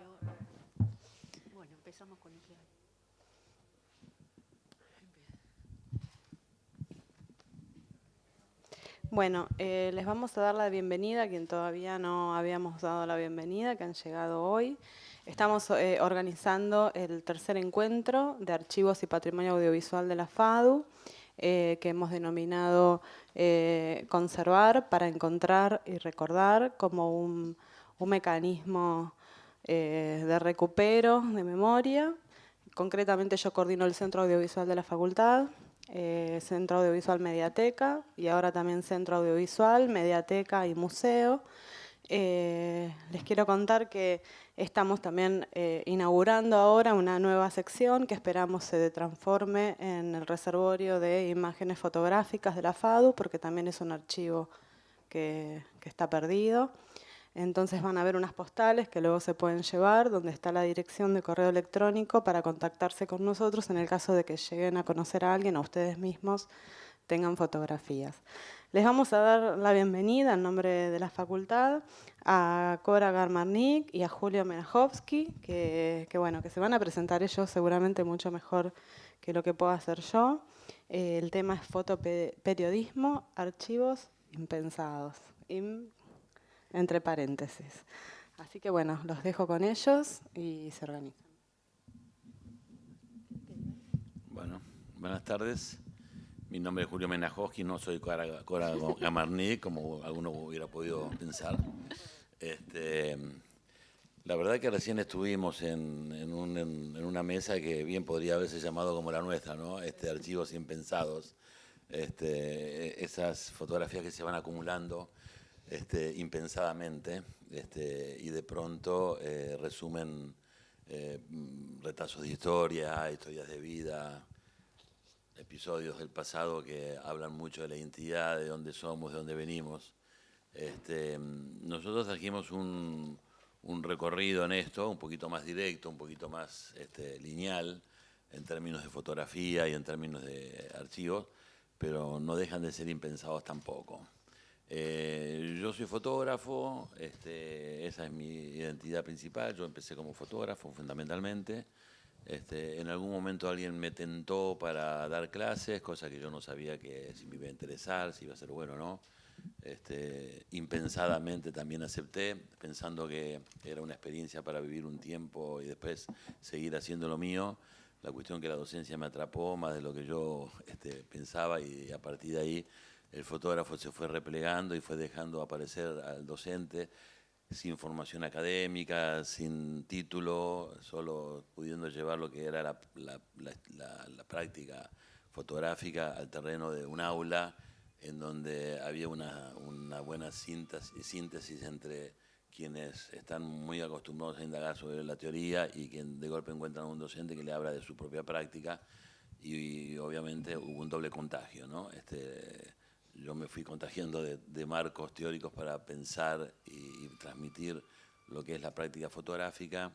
peor. Bueno, empezamos con nuclear. Bueno, les vamos a dar la bienvenida a quien todavía no habíamos dado la bienvenida, que han llegado hoy. Estamos organizando el tercer encuentro de Archivos y Patrimonio Audiovisual de la FADU, que hemos denominado Conservar para encontrar y recordar como un mecanismo de recupero de memoria. Concretamente yo coordino el Centro Audiovisual de la Facultad, Centro Audiovisual Mediateca y ahora también Centro Audiovisual, Mediateca y Museo. Les quiero contar que estamos también inaugurando ahora una nueva sección que esperamos se transforme en el reservorio de imágenes fotográficas de la FADU, porque también es un archivo que está perdido. Entonces van a haber unas postales que luego se pueden llevar, donde está la dirección de correo electrónico para contactarse con nosotros en el caso de que lleguen a conocer a alguien o ustedes mismos tengan fotografías. Les vamos a dar la bienvenida en nombre de la facultad a Cora Garmarnik y a Julio Menajovsky, que se van a presentar ellos seguramente mucho mejor que lo que pueda hacer yo. El tema es fotoperiodismo, archivos impensados. Entre paréntesis. Así que bueno, los dejo con ellos y se organizan. Bueno, buenas tardes. Mi nombre es Julio Menajovsky, no soy Cora Garmarnik, como alguno hubiera podido pensar. La verdad que recién estuvimos en una mesa que bien podría haberse llamado como la nuestra, ¿no? Archivos impensados. Esas fotografías que se van acumulando impensadamente y de pronto resumen retazos de historia, historias de vida, episodios del pasado que hablan mucho de la identidad, de dónde somos, de dónde venimos. Nosotros trajimos un recorrido en esto, un poquito más directo, un poquito más lineal, en términos de fotografía y en términos de archivos, pero no dejan de ser impensados tampoco. Yo soy fotógrafo, esa es mi identidad principal, yo empecé como fotógrafo fundamentalmente. En algún momento alguien me tentó para dar clases, cosa que yo no sabía que si me iba a interesar, si iba a ser bueno o no. Impensadamente también acepté, pensando que era una experiencia para vivir un tiempo y después seguir haciendo lo mío. La cuestión que la docencia me atrapó más de lo que yo pensaba y a partir de ahí el fotógrafo se fue replegando y fue dejando aparecer al docente sin formación académica, sin título, solo pudiendo llevar lo que era la práctica fotográfica al terreno de un aula en donde había una buena síntesis entre quienes están muy acostumbrados a indagar sobre la teoría y quien de golpe encuentran a un docente que le habla de su propia práctica y obviamente hubo un doble contagio, ¿no? Yo me fui contagiando de marcos teóricos para pensar y transmitir lo que es la práctica fotográfica,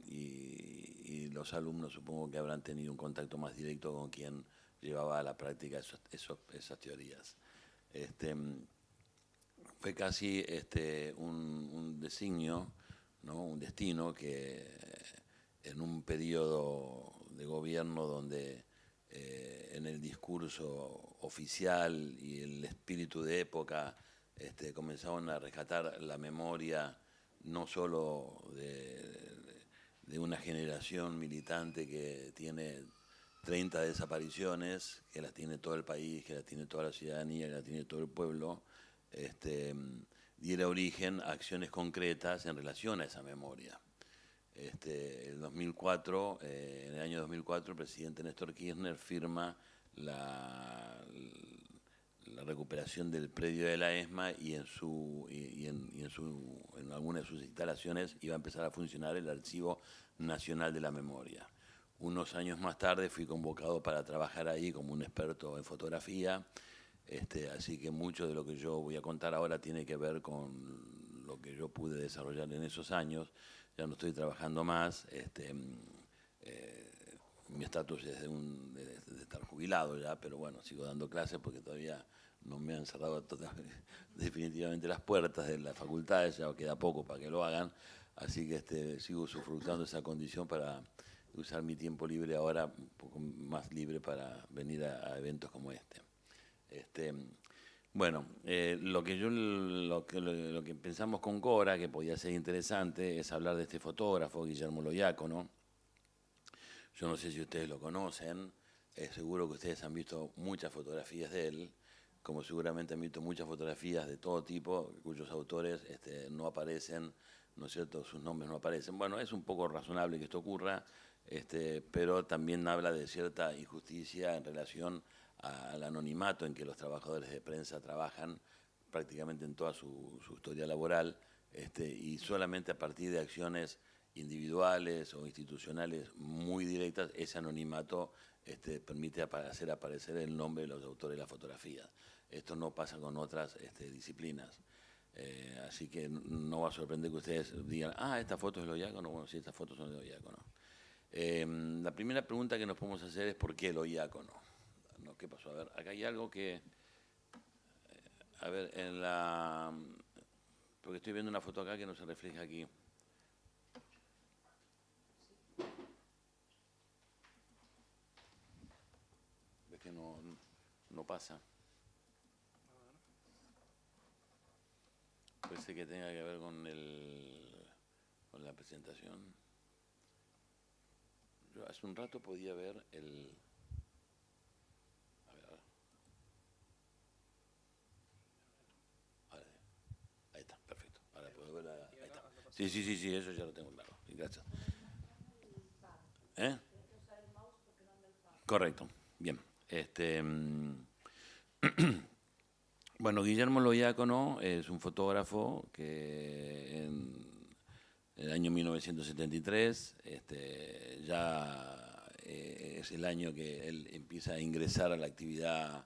y los alumnos supongo que habrán tenido un contacto más directo con quien llevaba a la práctica esas teorías. Fue casi un designio, ¿no? Un destino que en un periodo de gobierno donde en el discurso oficial y el espíritu de época comenzaron a rescatar la memoria no solo de una generación militante que tiene 30 desapariciones, que las tiene todo el país, que las tiene toda la ciudadanía, que las tiene todo el pueblo, diera origen a acciones concretas en relación a esa memoria. En el año 2004, el presidente Néstor Kirchner firma la recuperación del predio de la ESMA y en alguna de sus instalaciones iba a empezar a funcionar el Archivo Nacional de la Memoria. Unos años más tarde fui convocado para trabajar ahí como un experto en fotografía, así que mucho de lo que yo voy a contar ahora tiene que ver con lo que yo pude desarrollar en esos años. Ya no estoy trabajando más, mi estatus es de estar jubilado ya, pero bueno, sigo dando clases porque todavía no me han cerrado definitivamente las puertas de la facultad, ya queda poco para que lo hagan, Así que sigo usufructuando esa condición para usar mi tiempo libre ahora, un poco más libre para venir a eventos como este. Bueno, lo que pensamos con Cora, que podía ser interesante, es hablar de este fotógrafo, Guillermo Loiacono. Yo no sé si ustedes lo conocen, seguro que ustedes han visto muchas fotografías de él, como seguramente han visto muchas fotografías de todo tipo, cuyos autores no aparecen, ¿no es cierto?, sus nombres no aparecen. Bueno, es un poco razonable que esto ocurra, pero también habla de cierta injusticia en relación al anonimato en que los trabajadores de prensa trabajan prácticamente en toda su historia laboral, y solamente a partir de acciones individuales o institucionales muy directas, ese anonimato permite hacer aparecer el nombre de los autores de las fotografías. Esto no pasa con otras disciplinas. Así que no va a sorprender que ustedes digan, esta foto es de Loiacono. Bueno, sí, estas fotos son de Loiacono. La primera pregunta que nos podemos hacer es ¿por qué Loiacono? ¿No? ¿Qué pasó? A ver, acá hay algo que... a ver, porque estoy viendo una foto acá que no se refleja aquí. ¿Ves que no pasa? Parece que tenga que ver con la presentación. Yo hace un rato podía ver el... A ver. Ahí está, perfecto. Ahora puedo ver ahí está. Sí, eso ya lo tengo claro. Gracias. Correcto. Bien. Bueno, Guillermo Loiacono es un fotógrafo que en el año 1973 ya es el año que él empieza a ingresar a la actividad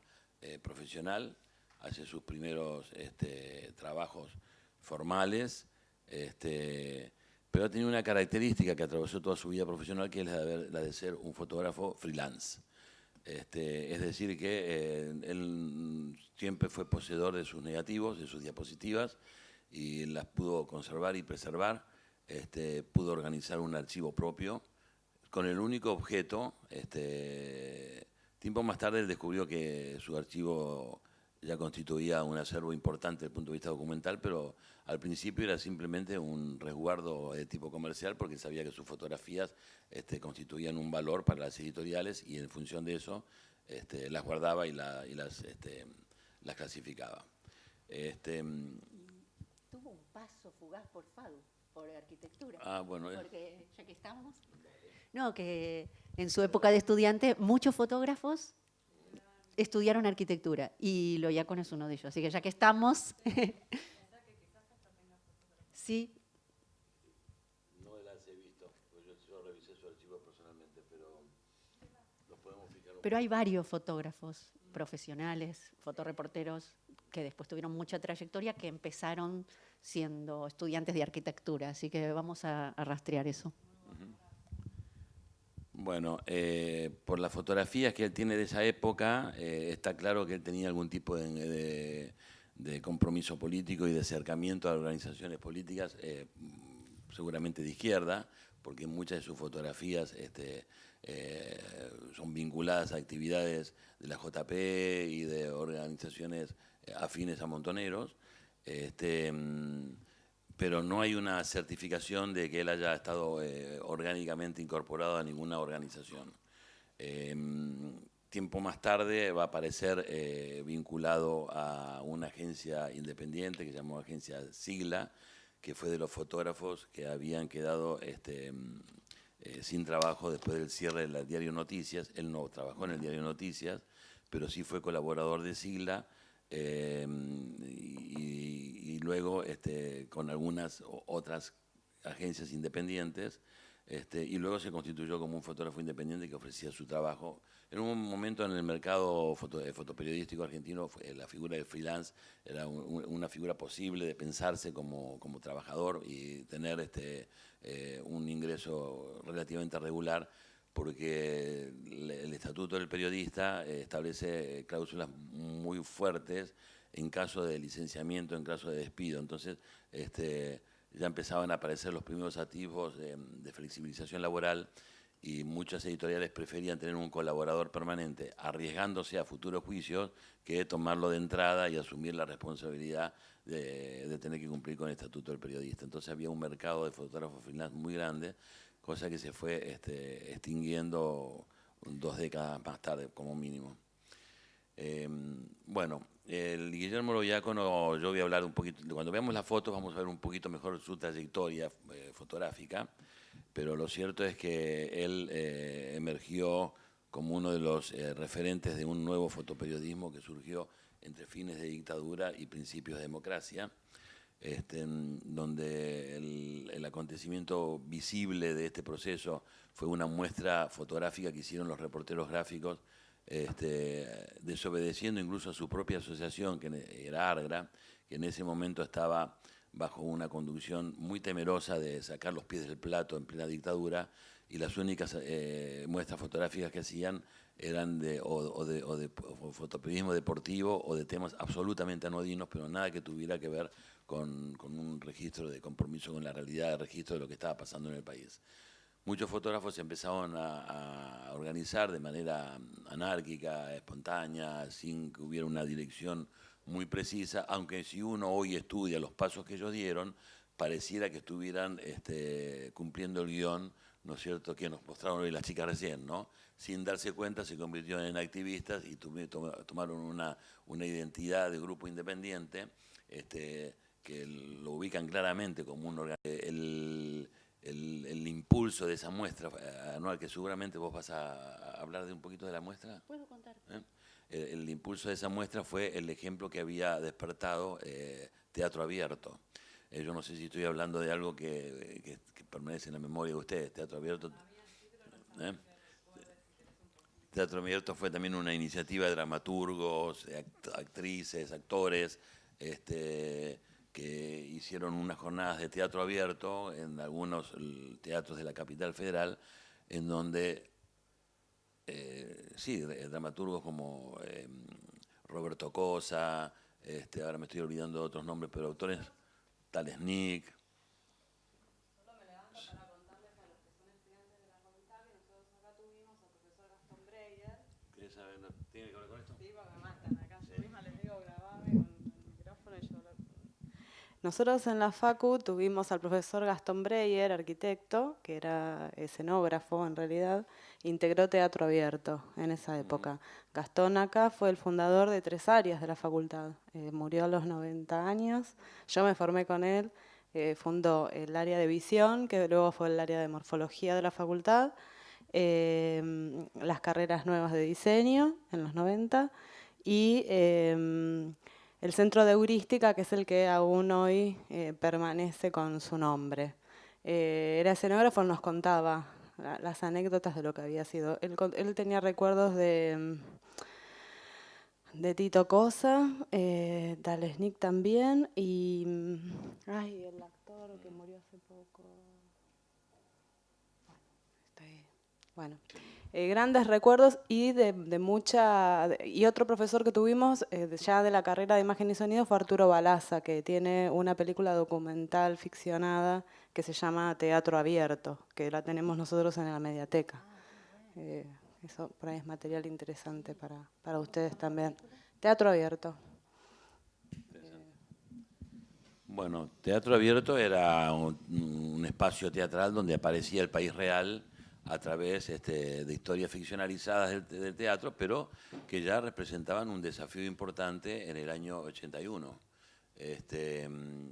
profesional, hace sus primeros trabajos formales, pero ha tenido una característica que atravesó toda su vida profesional, que es la de ser un fotógrafo freelance. Es decir, que él siempre fue poseedor de sus negativos, de sus diapositivas, y las pudo conservar y preservar. Pudo organizar un archivo propio con el único objeto. Tiempo más tarde él descubrió que su archivo ya constituía un acervo importante desde el punto de vista documental, pero al principio era simplemente un resguardo de tipo comercial, porque sabía que sus fotografías constituían un valor para las editoriales, y en función de eso las guardaba y las clasificaba. Tuvo un paso fugaz por FADU, por arquitectura. Bueno. Porque ya que estamos... No, que en su época de estudiante muchos fotógrafos estudiaron arquitectura y Loiacono es uno de ellos. Así que ya que estamos... Sí. No las he visto, pues yo revisé su archivo personalmente, pero los podemos fijar. Pero hay varios fotógrafos profesionales, fotoreporteros, que después tuvieron mucha trayectoria, que empezaron siendo estudiantes de arquitectura. Así que vamos a rastrear eso. Bueno, por las fotografías que él tiene de esa época, está claro que él tenía algún tipo de compromiso político y de acercamiento a organizaciones políticas, seguramente de izquierda, porque muchas de sus fotografías son vinculadas a actividades de la JP y de organizaciones afines a Montoneros, pero no hay una certificación de que él haya estado orgánicamente incorporado a ninguna organización. Tiempo más tarde va a aparecer vinculado a una agencia independiente que se llamó Agencia Sigla, que fue de los fotógrafos que habían quedado sin trabajo después del cierre del diario Noticias. Él no trabajó en el diario Noticias, pero sí fue colaborador de Sigla, y luego con algunas otras agencias independientes, y luego se constituyó como un fotógrafo independiente que ofrecía su trabajo. En un momento en el mercado fotoperiodístico argentino, la figura de freelance era una figura posible de pensarse como trabajador y tener un ingreso relativamente regular, porque el Estatuto del Periodista establece cláusulas muy fuertes en caso de licenciamiento, en caso de despido. Entonces, ya empezaban a aparecer los primeros atisbos de flexibilización laboral y muchas editoriales preferían tener un colaborador permanente, arriesgándose a futuros juicios, que tomarlo de entrada y asumir la responsabilidad de tener que cumplir con el estatuto del periodista. Entonces había un mercado de fotógrafos freelance muy grande, cosa que se fue extinguiendo 2 décadas más tarde, como mínimo. Bueno, el Guillermo Loviácono, yo voy a hablar un poquito, cuando veamos las fotos vamos a ver un poquito mejor su trayectoria fotográfica, pero lo cierto es que él emergió como uno de los referentes de un nuevo fotoperiodismo que surgió entre fines de dictadura y principios de democracia, donde el acontecimiento visible de este proceso fue una muestra fotográfica que hicieron los reporteros gráficos, desobedeciendo incluso a su propia asociación, que era ARGRA, que en ese momento estaba bajo una conducción muy temerosa de sacar los pies del plato en plena dictadura, y las únicas muestras fotográficas que hacían eran de fotoperiodismo deportivo o de temas absolutamente anodinos, pero nada que tuviera que ver con un registro de compromiso con la realidad, de registro de lo que estaba pasando en el país. Muchos fotógrafos se empezaron a organizar de manera anárquica, espontánea, sin que hubiera una dirección muy precisa, aunque si uno hoy estudia los pasos que ellos dieron, pareciera que estuvieran cumpliendo el guión, ¿no es cierto?, que nos mostraron hoy las chicas recién, ¿no? Sin darse cuenta se convirtieron en activistas y tomaron una identidad de grupo independiente, que lo ubican claramente como un el impulso de esa muestra anual, que seguramente vos vas a hablar de un poquito de la muestra. Puedo contar. El impulso de esa muestra fue el ejemplo que había despertado Teatro Abierto. Yo no sé si estoy hablando de algo que permanece en la memoria de ustedes. Teatro Abierto. Teatro Abierto fue también una iniciativa de dramaturgos, actrices, actores, que hicieron unas jornadas de teatro abierto en algunos teatros de la capital federal, en donde dramaturgos como Roberto Cosa, ahora me estoy olvidando de otros nombres, pero autores, tales Nick. Solo me levanto para contarles a los que son estudiantes de la facultad que nosotros acá tuvimos al profesor Gastón Breyer. ¿Querés saber? ¿Tiene que ver con esto? Sí, porque me matan acá. Yo misma les digo, grabame con el micrófono y yo lo... Nosotros en la facu tuvimos al profesor Gastón Breyer, arquitecto, que era escenógrafo en realidad, integró Teatro Abierto en esa época. Gastón acá fue el fundador de 3 áreas de la facultad. Murió a los 90 años, yo me formé con él, fundó el área de visión, que luego fue el área de morfología de la facultad, las carreras nuevas de diseño en los 90 y... el centro de heurística, que es el que aún hoy permanece con su nombre. Era escenógrafo, nos contaba las anécdotas de lo que había sido. Él tenía recuerdos de Tito Cosa, Tales Nick también, y el actor que murió hace poco. Bueno. Grandes recuerdos y y otro profesor que tuvimos ya de la carrera de imagen y sonido fue Arturo Balaza, que tiene una película documental ficcionada que se llama Teatro Abierto, que la tenemos nosotros en la Mediateca. Eso por ahí es material interesante para ustedes también. Teatro Abierto. Bueno, Teatro Abierto era un espacio teatral donde aparecía el país real a través de historias ficcionalizadas del teatro, pero que ya representaban un desafío importante en el año 81.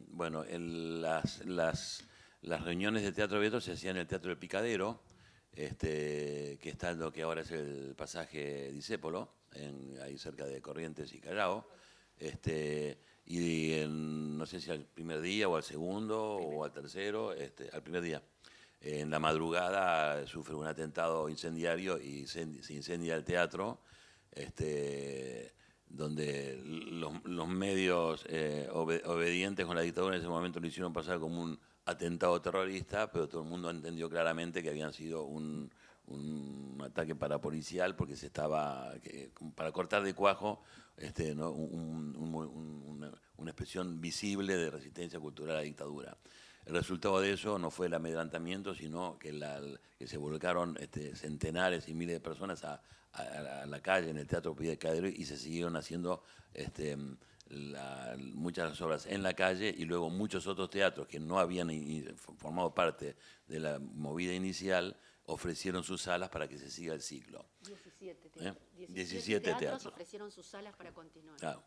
Bueno, las reuniones de Teatro Abierto se hacían en el Teatro del Picadero, que está en lo que ahora es el pasaje Discépolo, ahí cerca de Corrientes y Callao. No sé si al primer día o al segundo o al tercero, al primer día. En la madrugada sufre un atentado incendiario y se incendia el teatro, donde los medios obedientes con la dictadura en ese momento lo hicieron pasar como un atentado terrorista, pero todo el mundo entendió claramente que habían sido un ataque parapolicial, porque para cortar de cuajo una expresión visible de resistencia cultural a la dictadura. El resultado de eso no fue el amedrentamiento, sino que, que se volcaron centenares y miles de personas a la calle, en el Teatro Picadero, y se siguieron haciendo muchas obras en la calle, y luego muchos otros teatros que no habían formado parte de la movida inicial ofrecieron sus salas para que se siga el ciclo. 17 teatros ofrecieron sus salas para continuar. Claro.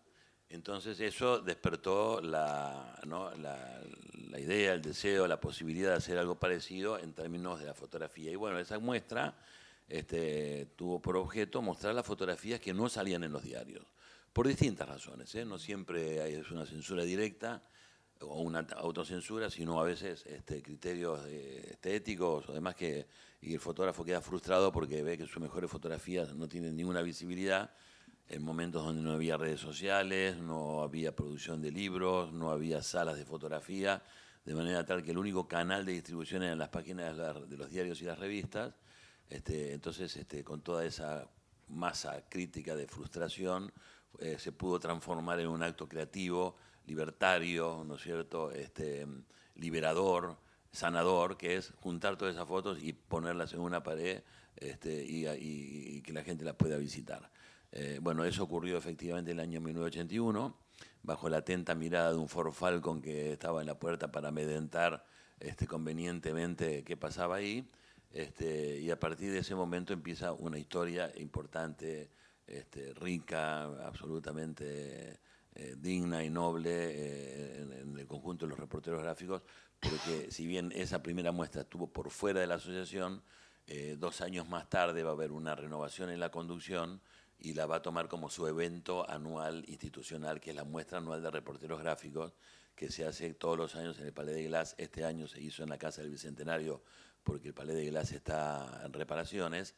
Entonces eso despertó la idea, el deseo, la posibilidad de hacer algo parecido en términos de la fotografía. Y bueno, esa muestra tuvo por objeto mostrar las fotografías que no salían en los diarios, por distintas razones, ¿eh? No siempre es una censura directa o una autocensura, sino a veces criterios estéticos o demás, y el fotógrafo queda frustrado porque ve que sus mejores fotografías no tienen ninguna visibilidad en momentos donde no había redes sociales, no había producción de libros, no había salas de fotografía, de manera tal que el único canal de distribución eran las páginas de los diarios y las revistas. Entonces, con toda esa masa crítica de frustración, se pudo transformar en un acto creativo, libertario, ¿no es cierto?, liberador, sanador, que es juntar todas esas fotos y ponerlas en una pared y que la gente las pueda visitar. Bueno, eso ocurrió efectivamente en el año 1981, bajo la atenta mirada de un Ford Falcon que estaba en la puerta para amedrentar convenientemente qué pasaba ahí. Y a partir de ese momento empieza una historia importante, rica, absolutamente digna y noble en el conjunto de los reporteros gráficos, porque si bien esa primera muestra estuvo por fuera de la asociación, 2 años más tarde va a haber una renovación en la conducción y la va a tomar como su evento anual institucional, que es la muestra anual de reporteros gráficos, que se hace todos los años en el Palais de Glace. Este año se hizo en la Casa del Bicentenario porque el Palais de Glace está en reparaciones,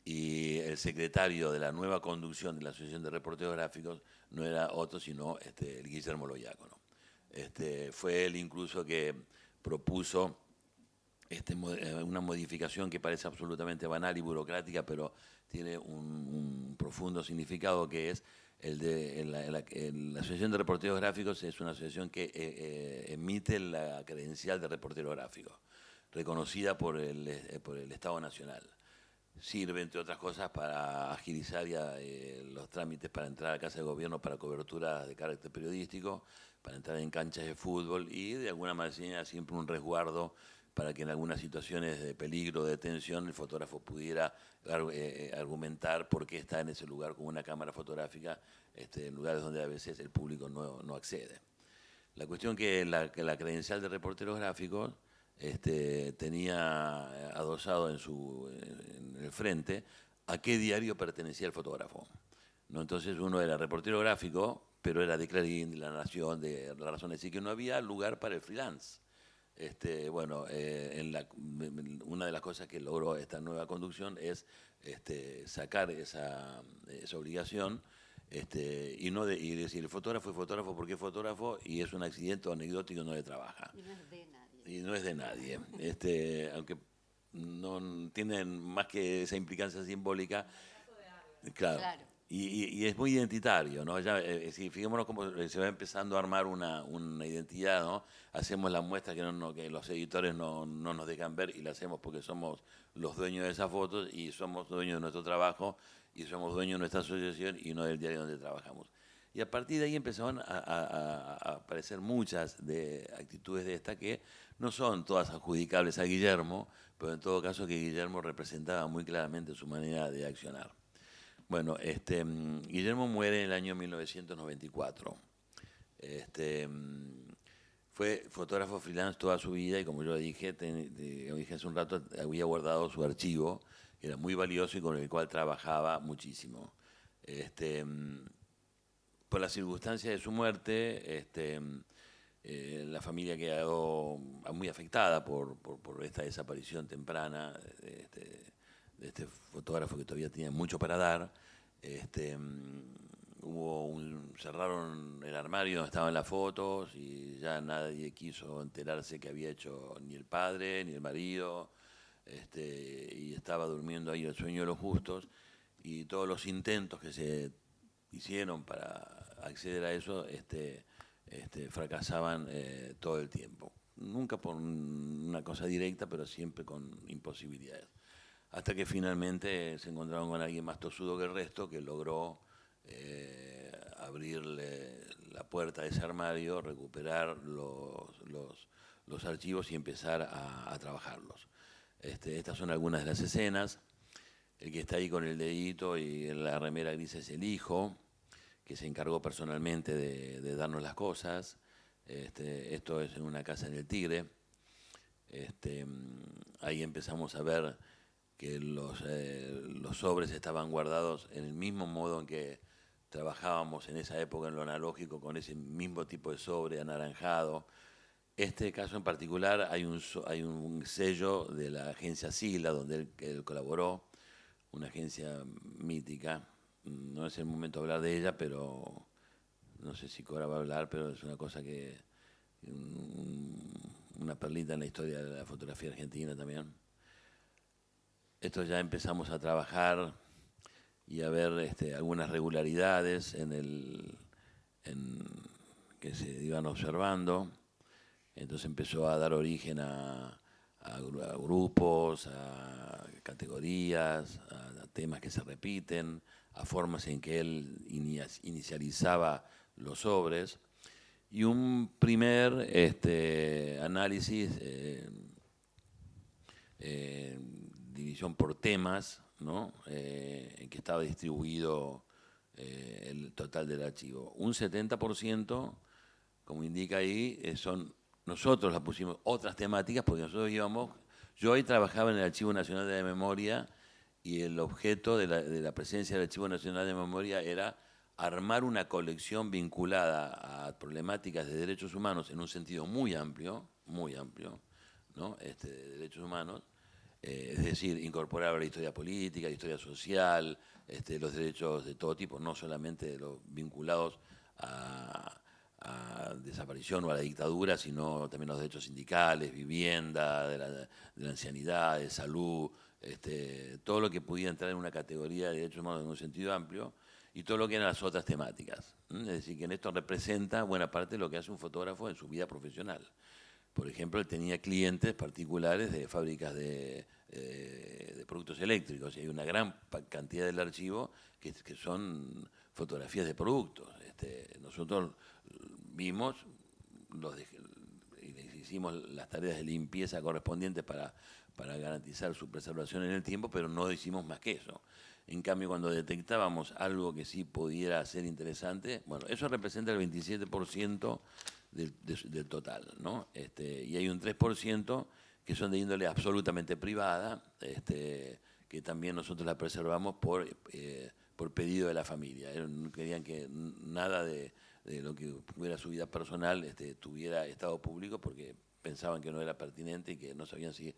y el secretario de la nueva conducción de la Asociación de Reporteros Gráficos no era otro sino el Guillermo Loiacono. Fue él incluso que propuso una modificación que parece absolutamente banal y burocrática, pero tiene un profundo significado, que es la Asociación de Reporteros Gráficos es una asociación que emite la credencial de reportero gráfico, reconocida por el Estado Nacional. Sirve, entre otras cosas, para agilizar los trámites para entrar a la Casa de Gobierno para coberturas de carácter periodístico, para entrar en canchas de fútbol y, de alguna manera, siempre un resguardo para que en algunas situaciones de peligro o de tensión el fotógrafo pudiera argumentar por qué está en ese lugar con una cámara fotográfica, en lugares donde a veces el público no accede. La cuestión que la credencial de reporteros gráficos tenía adosado en el frente a qué diario pertenecía el fotógrafo, ¿no? Entonces uno era reportero gráfico, pero era de Clarín, de La Nación, de La Razón, así que no había lugar para el freelance. Bueno, una de las cosas que logró esta nueva conducción es sacar esa obligación, y decir, el fotógrafo es fotógrafo porque es fotógrafo y es un accidente anecdótico, no le trabaja. Y no es de nadie. Y no es de nadie. Aunque no tienen más que esa implicancia simbólica. Claro. Y es muy identitario, ¿no? Ya, si fijémonos cómo se va empezando a armar una identidad, ¿no? Hacemos la muestra que los editores no nos dejan ver, y la hacemos porque somos los dueños de esas fotos y somos dueños de nuestro trabajo y somos dueños de nuestra asociación y no del diario donde trabajamos. Y a partir de ahí empezaron a aparecer muchas actitudes de esta que no son todas adjudicables a Guillermo, pero en todo caso que Guillermo representaba muy claramente su manera de accionar. Bueno, Guillermo muere en el año 1994. Fue fotógrafo freelance toda su vida y, como yo dije hace un rato, había guardado su archivo, que era muy valioso y con el cual trabajaba muchísimo. Por las circunstancias de su muerte, la familia quedó muy afectada por esta desaparición temprana de este fotógrafo que todavía tenía mucho para dar. Cerraron el armario donde estaban las fotos y ya nadie quiso enterarse que había hecho ni el padre ni el marido, y estaba durmiendo ahí el sueño de los justos, y todos los intentos que se hicieron para acceder a eso fracasaban todo el tiempo. nunca por una cosa directa, pero siempre con imposibilidades. Hasta que finalmente se encontraron con alguien más tosudo que el resto, que logró abrirle la puerta de ese armario, recuperar los archivos y empezar a trabajarlos. Estas son algunas de las escenas. El que está ahí con el dedito y la remera gris es el hijo, que se encargó personalmente de darnos las cosas. Esto es en una casa en el Tigre. Ahí empezamos a ver que los sobres estaban guardados en el mismo modo en que trabajábamos en esa época en lo analógico, con ese mismo tipo de sobre anaranjado. Este caso en particular hay un sello de la agencia Sila, donde él colaboró, una agencia mítica. No es el momento de hablar de ella, pero no sé si Cora va a hablar, pero es una cosa que una perlita en la historia de la fotografía argentina también. Esto ya empezamos a trabajar y a ver algunas regularidades que se iban observando. Entonces empezó a dar origen a grupos, a categorías, a temas que se repiten, a formas en que él inicializaba los sobres. Y un primer análisis, división por temas, ¿no? En que estaba distribuido el total del archivo. Un 70%, como indica ahí, nosotros la pusimos otras temáticas, porque nosotros yo ahí trabajaba en el Archivo Nacional de la Memoria y el objeto de la presencia del Archivo Nacional de Memoria era armar una colección vinculada a problemáticas de derechos humanos en un sentido muy amplio, ¿no? De derechos humanos, es decir, incorporar la historia política, la historia social, los derechos de todo tipo, no solamente los vinculados a desaparición o a la dictadura, sino también los derechos sindicales, vivienda, de la ancianidad, de salud, todo lo que pudiera entrar en una categoría de derechos humanos en un sentido amplio, y todo lo que eran las otras temáticas. Es decir, que en esto representa buena parte de lo que hace un fotógrafo en su vida profesional. Por ejemplo, él tenía clientes particulares de fábricas de productos eléctricos, y hay una gran cantidad del archivo que son fotografías de productos. Nosotros vimos, hicimos las tareas de limpieza correspondientes para garantizar su preservación en el tiempo, pero no hicimos más que eso. En cambio, cuando detectábamos algo que sí pudiera ser interesante, bueno, eso representa el 27% del total, ¿no? Y hay un 3% que son de índole absolutamente privada, que también nosotros la preservamos por pedido de la familia. No querían que nada de lo que fuera su vida personal tuviera estado público, porque pensaban que no era pertinente y que no sabían si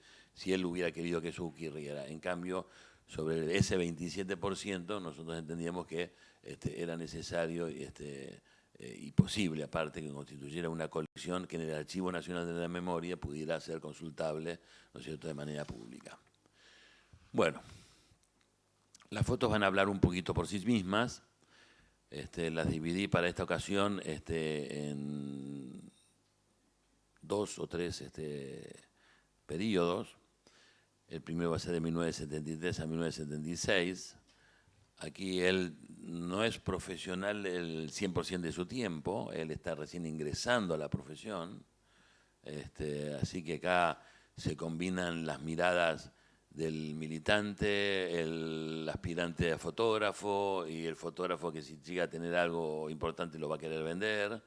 él hubiera querido que eso ocurriera. En cambio, sobre ese 27% nosotros entendíamos que era necesario y posible, aparte, que constituyera una colección que en el Archivo Nacional de la Memoria pudiera ser consultable, ¿no es cierto?, de manera pública. Bueno, las fotos van a hablar un poquito por sí mismas. Las dividí para esta ocasión en 2 o 3 periodos. El primero va a ser de 1973 a 1976. Aquí él no es profesional el 100% de su tiempo, él está recién ingresando a la profesión, así que acá se combinan las miradas del militante, el aspirante a fotógrafo y el fotógrafo que si llega a tener algo importante lo va a querer vender.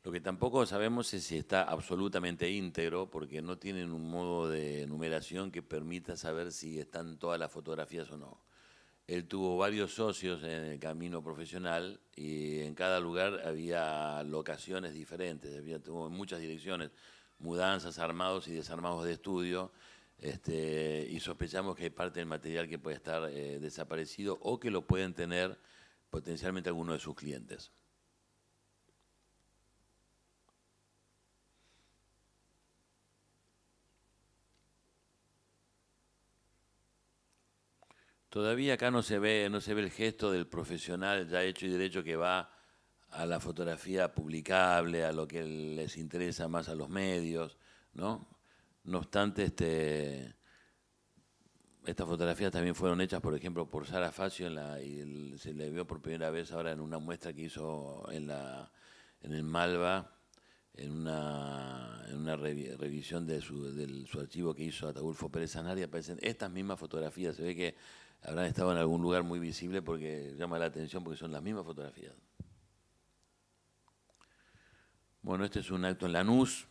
Lo que tampoco sabemos es si está absolutamente íntegro, porque no tienen un modo de numeración que permita saber si están todas las fotografías o no. Él tuvo varios socios en el camino profesional y en cada lugar había locaciones diferentes, tuvo muchas direcciones, mudanzas, armados y desarmados de estudio, y sospechamos que hay parte del material que puede estar desaparecido o que lo pueden tener potencialmente algunos de sus clientes. Todavía acá no se ve el gesto del profesional ya hecho y derecho que va a la fotografía publicable, a lo que les interesa más a los medios, ¿no? No obstante, estas fotografías también fueron hechas, por ejemplo, por Sara Facio se le vio por primera vez ahora en una muestra que hizo en el Malva, en una revisión de su archivo que hizo Ataulfo Pérez Sanabria. Aparecen estas mismas fotografías. Se ve que habrán estado en algún lugar muy visible porque llama la atención porque son las mismas fotografías. Bueno, este es un acto en Lanús.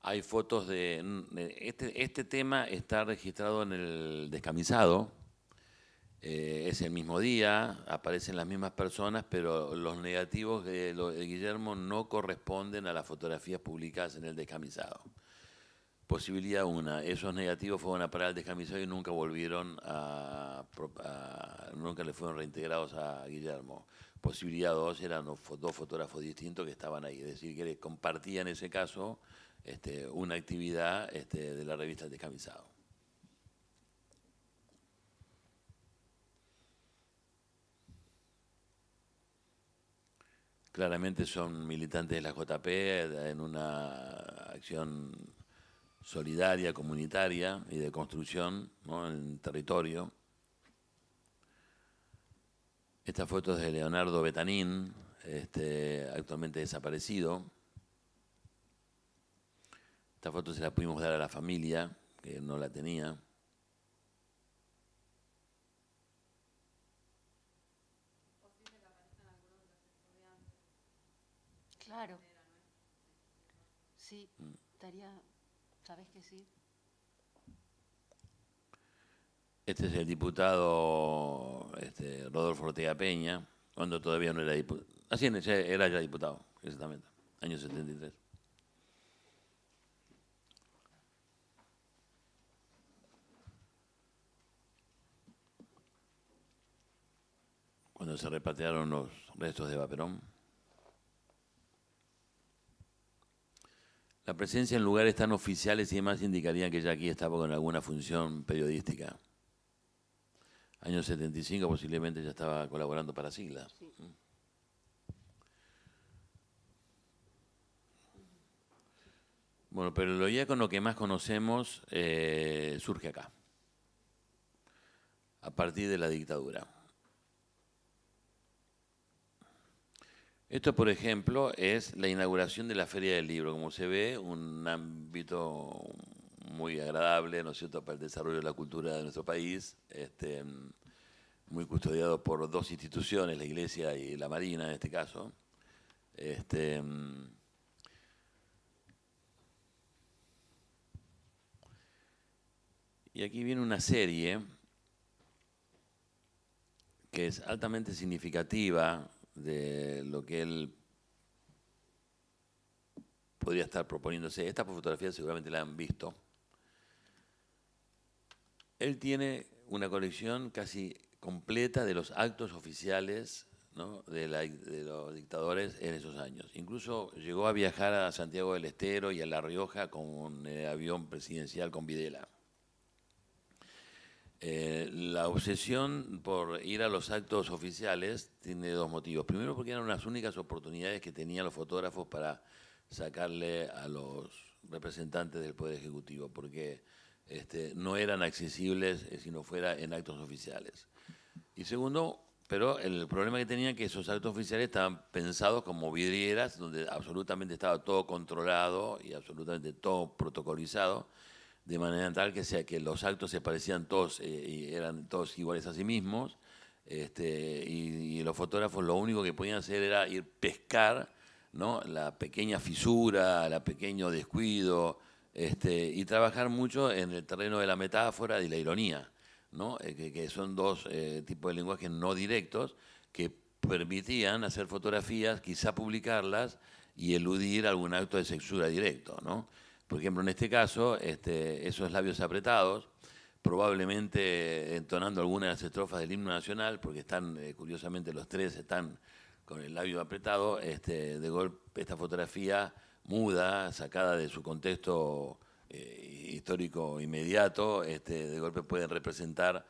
Hay fotos este tema está registrado en el Descamisado. Es el mismo día, aparecen las mismas personas, pero los negativos de Guillermo no corresponden a las fotografías publicadas en el Descamisado. Posibilidad una, esos negativos fueron a parar al Descamisado y nunca nunca le fueron reintegrados a Guillermo. Posibilidad dos, eran dos fotógrafos distintos que estaban ahí, es decir, que compartían en ese caso una actividad de la revista El Descamisado. Claramente son militantes de la JP en una acción solidaria, comunitaria y de construcción, ¿no?, en territorio. Esta foto es de Leonardo Betanín, actualmente desaparecido. Esta foto se la pudimos dar a la familia, que no la tenía. Claro. Sí, estaría, ¿sabés que sí? Este es el diputado Rodolfo Ortega Peña, cuando todavía no era diputado. Así era ya diputado, exactamente, año 73. Cuando se repatriaron los restos de Vaperón. La presencia en lugares tan oficiales y demás indicaría que ya aquí estaba con alguna función periodística. Año 75 posiblemente ya estaba colaborando para Sigla. Sí. Bueno, pero el OIA con lo que más conocemos surge acá, a partir de la dictadura. Esto, por ejemplo, es la inauguración de la Feria del Libro. Como se ve, un ámbito muy agradable, ¿no es cierto?, para el desarrollo de la cultura de nuestro país, muy custodiado por dos instituciones, la Iglesia y la Marina en este caso. Y aquí viene una serie que es altamente significativa de lo que él podría estar proponiéndose. Esta fotografía seguramente la han visto. Él tiene una colección casi completa de los actos oficiales, ¿no?, de los dictadores en esos años. Incluso llegó a viajar a Santiago del Estero y a La Rioja con el avión presidencial con Videla. La obsesión por ir a los actos oficiales tiene dos motivos. Primero, porque eran las únicas oportunidades que tenían los fotógrafos para sacarle a los representantes del Poder Ejecutivo, porque no eran accesibles si no fuera en actos oficiales. Y segundo, pero el problema que tenían que esos actos oficiales estaban pensados como vidrieras, donde absolutamente estaba todo controlado y absolutamente todo protocolizado, de manera tal que los actos se parecían todos y eran todos iguales a sí mismos, y los fotógrafos lo único que podían hacer era ir pescar, ¿no?, la pequeña fisura, el pequeño descuido, y trabajar mucho en el terreno de la metáfora y la ironía, ¿no?, que son dos tipos de lenguajes no directos que permitían hacer fotografías, quizá publicarlas y eludir algún acto de censura directo, ¿no? Por ejemplo, en este caso, esos labios apretados, probablemente entonando algunas de las estrofas del himno nacional, porque están, curiosamente, los tres están con el labio apretado, de golpe esta fotografía muda, sacada de su contexto histórico inmediato, de golpe pueden representar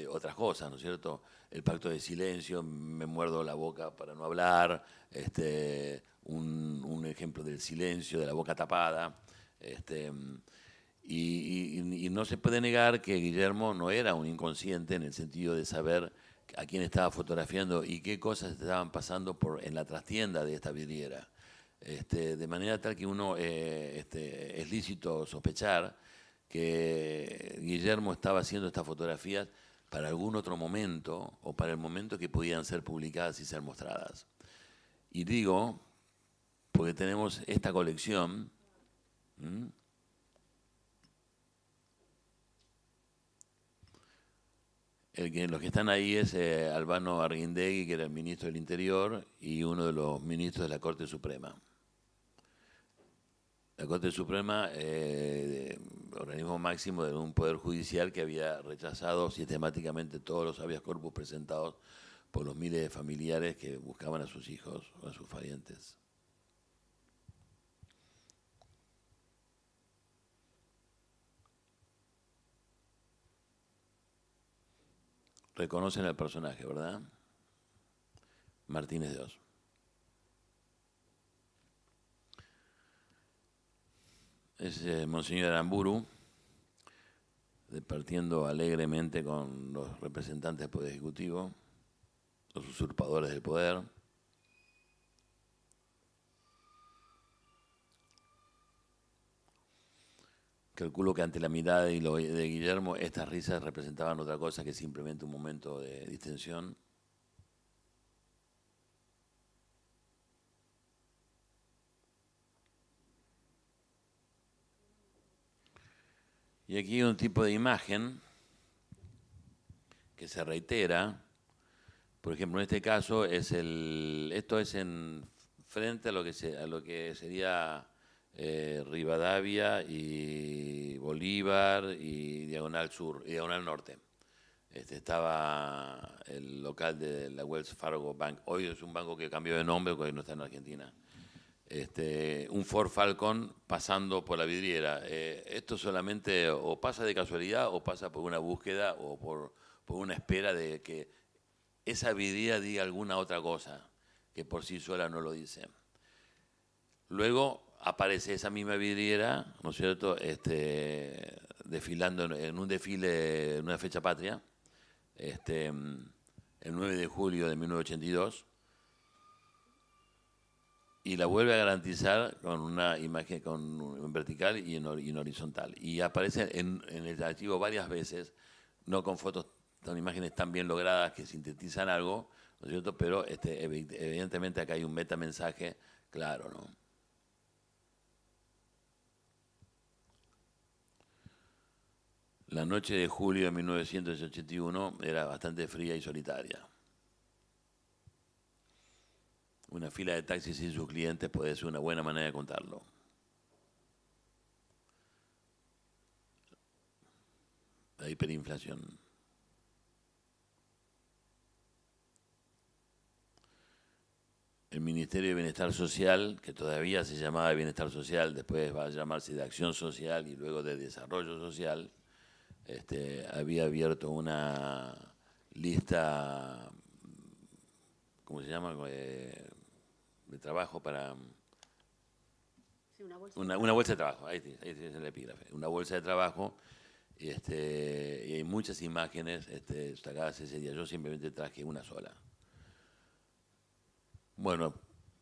otras cosas, ¿no es cierto? El pacto de silencio, me muerdo la boca para no hablar, un ejemplo del silencio, de la boca tapada. Y no se puede negar que Guillermo no era un inconsciente en el sentido de saber a quién estaba fotografiando y qué cosas estaban pasando en la trastienda de esta vidriera. De manera tal que uno es lícito sospechar que Guillermo estaba haciendo estas fotografías para algún otro momento o para el momento que podían ser publicadas y ser mostradas. Y digo, porque tenemos esta colección, los que están ahí es Albano Arguindegui, que era el ministro del Interior, y uno de los ministros de la Corte Suprema. La Corte Suprema, organismo máximo de un poder judicial que había rechazado sistemáticamente todos los habeas corpus presentados por los miles de familiares que buscaban a sus hijos o a sus parientes. Reconocen al personaje, ¿verdad? Martínez de Oz. Es Monseñor Aramburu, departiendo alegremente con los representantes del Poder Ejecutivo, los usurpadores del poder. Calculo que ante la mirada de Guillermo, estas risas representaban otra cosa que simplemente un momento de distensión. Y aquí hay un tipo de imagen que se reitera. Por ejemplo, en este caso, esto es en frente a lo que sería Rivadavia y Bolívar y Diagonal Sur y Diagonal Norte. Estaba el local de la Wells Fargo Bank. Hoy es un banco que cambió de nombre porque no está en Argentina. Un Ford Falcon pasando por la vidriera. Esto solamente o pasa de casualidad o pasa por una búsqueda o por una espera de que esa vidriera diga alguna otra cosa que por sí sola no lo dice. Luego aparece esa misma vidriera, ¿no es cierto?, desfilando en un desfile, en una fecha patria, el 9 de julio de 1982, y la vuelve a garantizar con una imagen en vertical y en horizontal. Y aparece en el archivo varias veces, no con fotos, con imágenes tan bien logradas que sintetizan algo, ¿no es cierto?, pero evidentemente acá hay un metamensaje claro, ¿no? La noche de julio de 1981 era bastante fría y solitaria. Una fila de taxis sin sus clientes puede ser una buena manera de contarlo. La hiperinflación. El Ministerio de Bienestar Social, que todavía se llamaba Bienestar Social, después va a llamarse de Acción Social y luego de Desarrollo Social, había abierto una lista, ¿cómo se llama?, de trabajo para... Sí, una bolsa de trabajo, ahí es el epígrafe, una bolsa de trabajo, y hay muchas imágenes sacadas ese día. Yo simplemente traje una sola. Bueno,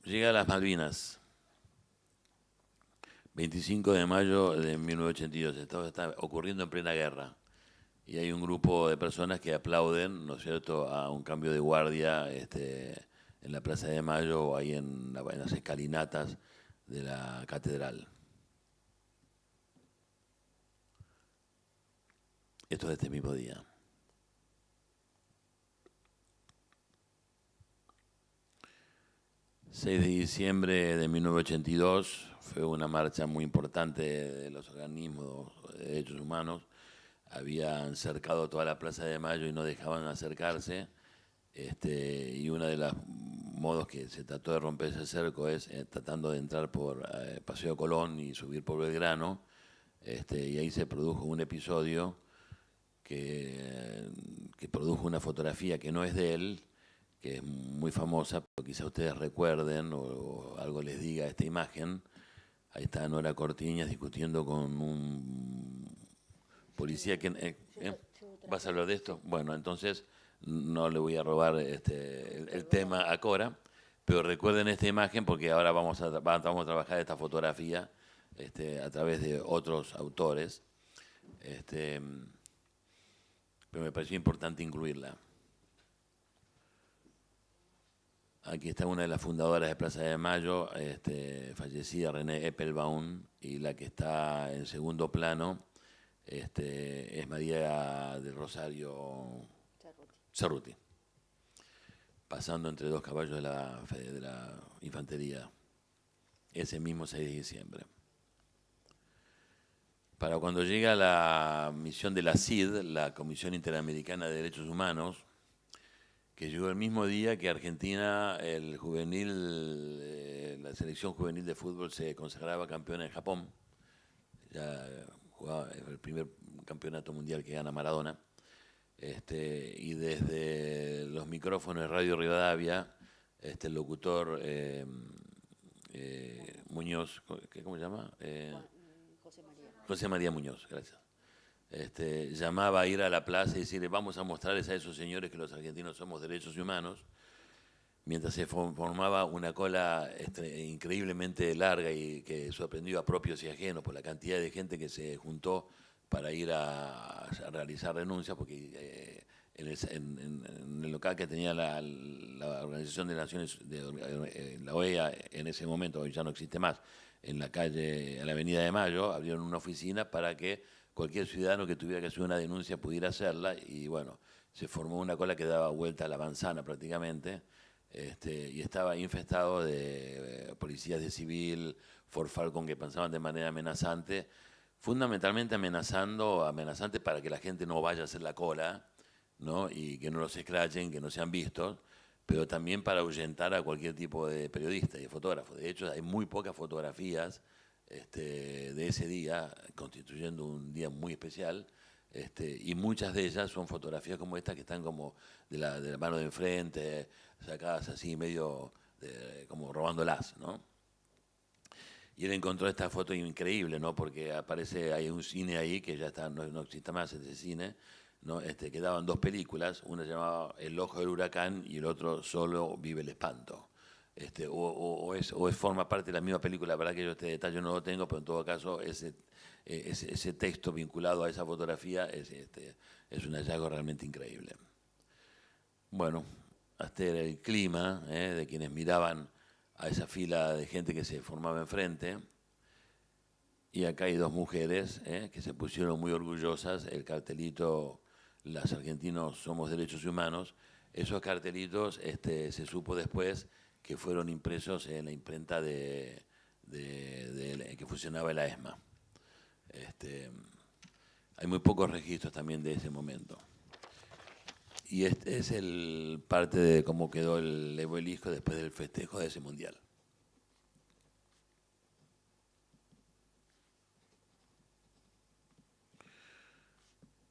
llega a las Malvinas, 25 de mayo de 1982, esto está ocurriendo en plena guerra, y hay un grupo de personas que aplauden, ¿no es cierto?, a un cambio de guardia en la Plaza de Mayo o ahí en las escalinatas de la catedral. Esto es de este mismo día. El 6 de diciembre de 1982 fue una marcha muy importante de los organismos de derechos humanos. Habían cercado toda la Plaza de Mayo y no dejaban acercarse. Y uno de los modos que se trató de romper ese cerco es tratando de entrar por Paseo Colón y subir por Belgrano. y ahí se produjo un episodio que produjo una fotografía que no es de él, que es muy famosa, pero quizá ustedes recuerden o algo les diga esta imagen. Ahí está Nora Cortiñas discutiendo con un policía que... ¿Vas a hablar de esto? Bueno, entonces no le voy a robar el tema a Cora, pero recuerden esta imagen porque ahora vamos a trabajar esta fotografía a través de otros autores, pero me pareció importante incluirla. Aquí está una de las fundadoras de Plaza de Mayo, fallecida René Eppelbaum, y la que está en segundo plano es María del Rosario Cerruti, pasando entre dos caballos de la infantería, ese mismo 6 de diciembre. Para cuando llega la misión de la CID, la Comisión Interamericana de Derechos Humanos, que llegó el mismo día que Argentina, la selección juvenil de fútbol se consagraba campeona en Japón. Ya jugaba el primer campeonato mundial que gana Maradona. Y desde los micrófonos de Radio Rivadavia, el locutor Muñoz, ¿cómo se llama? José María Muñoz, gracias. Llamaba a ir a la plaza y decirle, vamos a mostrarles a esos señores que los argentinos somos derechos humanos, mientras se formaba una cola increíblemente larga y que sorprendió a propios y ajenos por la cantidad de gente que se juntó para ir a realizar renuncias, porque en el local que tenía la Organización de Naciones, la OEA en ese momento, hoy ya no existe más, en la Avenida de Mayo, abrieron una oficina para que cualquier ciudadano que tuviera que hacer una denuncia pudiera hacerla, y bueno, se formó una cola que daba vuelta a la manzana prácticamente, y estaba infestado de policías de civil, Ford Falcon, que pensaban de manera amenazante, fundamentalmente amenazante para que la gente no vaya a hacer la cola, ¿no? Y que no los escrachen, que no sean vistos, pero también para ahuyentar a cualquier tipo de periodista y de fotógrafo. De hecho, hay muy pocas fotografías de ese día, constituyendo un día muy especial, y muchas de ellas son fotografías como estas que están como de la mano de enfrente, sacadas así medio como robándolas, ¿no? Y él encontró esta foto increíble, ¿no? Porque hay un cine ahí que ya está, no existe más ese cine, ¿no? Que daban dos películas, una llamaba El ojo del huracán y el otro Solo vive el espanto. Forma parte de la misma película. La verdad que yo este detalle no lo tengo, pero en todo caso ese texto vinculado a esa fotografía es un hallazgo realmente increíble. Bueno, este era el clima de quienes miraban a esa fila de gente que se formaba enfrente. Y acá hay dos mujeres que se pusieron muy orgullosas, el cartelito "Los argentinos somos derechos humanos". Esos cartelitos se supo después que fueron impresos en la imprenta que funcionaba la ESMA. Hay muy pocos registros también de ese momento. Y este es parte de cómo quedó el obelisco después del festejo de ese mundial.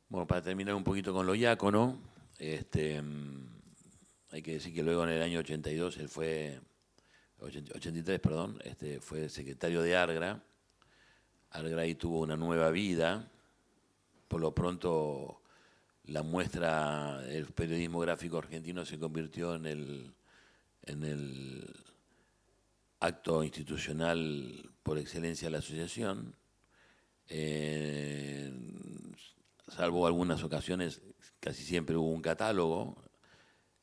Bueno, para terminar un poquito con lo diácono, hay que decir que luego en el año 82 él fue, 83, perdón, fue secretario de Argra. Argra ahí tuvo una nueva vida. Por lo pronto la muestra del periodismo gráfico argentino se convirtió en el acto institucional por excelencia de la asociación. Salvo algunas ocasiones, casi siempre hubo un catálogo.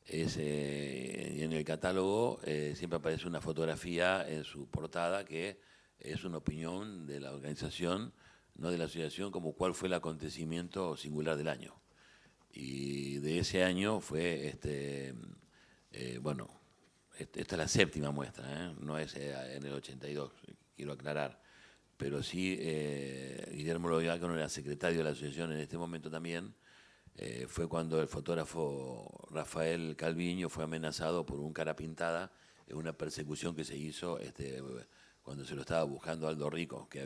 Y en el catálogo siempre aparece una fotografía en su portada que es una opinión de la organización, no de la asociación, como cuál fue el acontecimiento singular del año. Y de ese año fue, esta es la séptima muestra, no es en el 82, quiero aclarar. Pero sí, Guillermo Lodiácono era secretario de la asociación en este momento también. Fue cuando el fotógrafo Rafael Calviño fue amenazado por un cara pintada en una persecución que se hizo cuando se lo estaba buscando Aldo Rico, que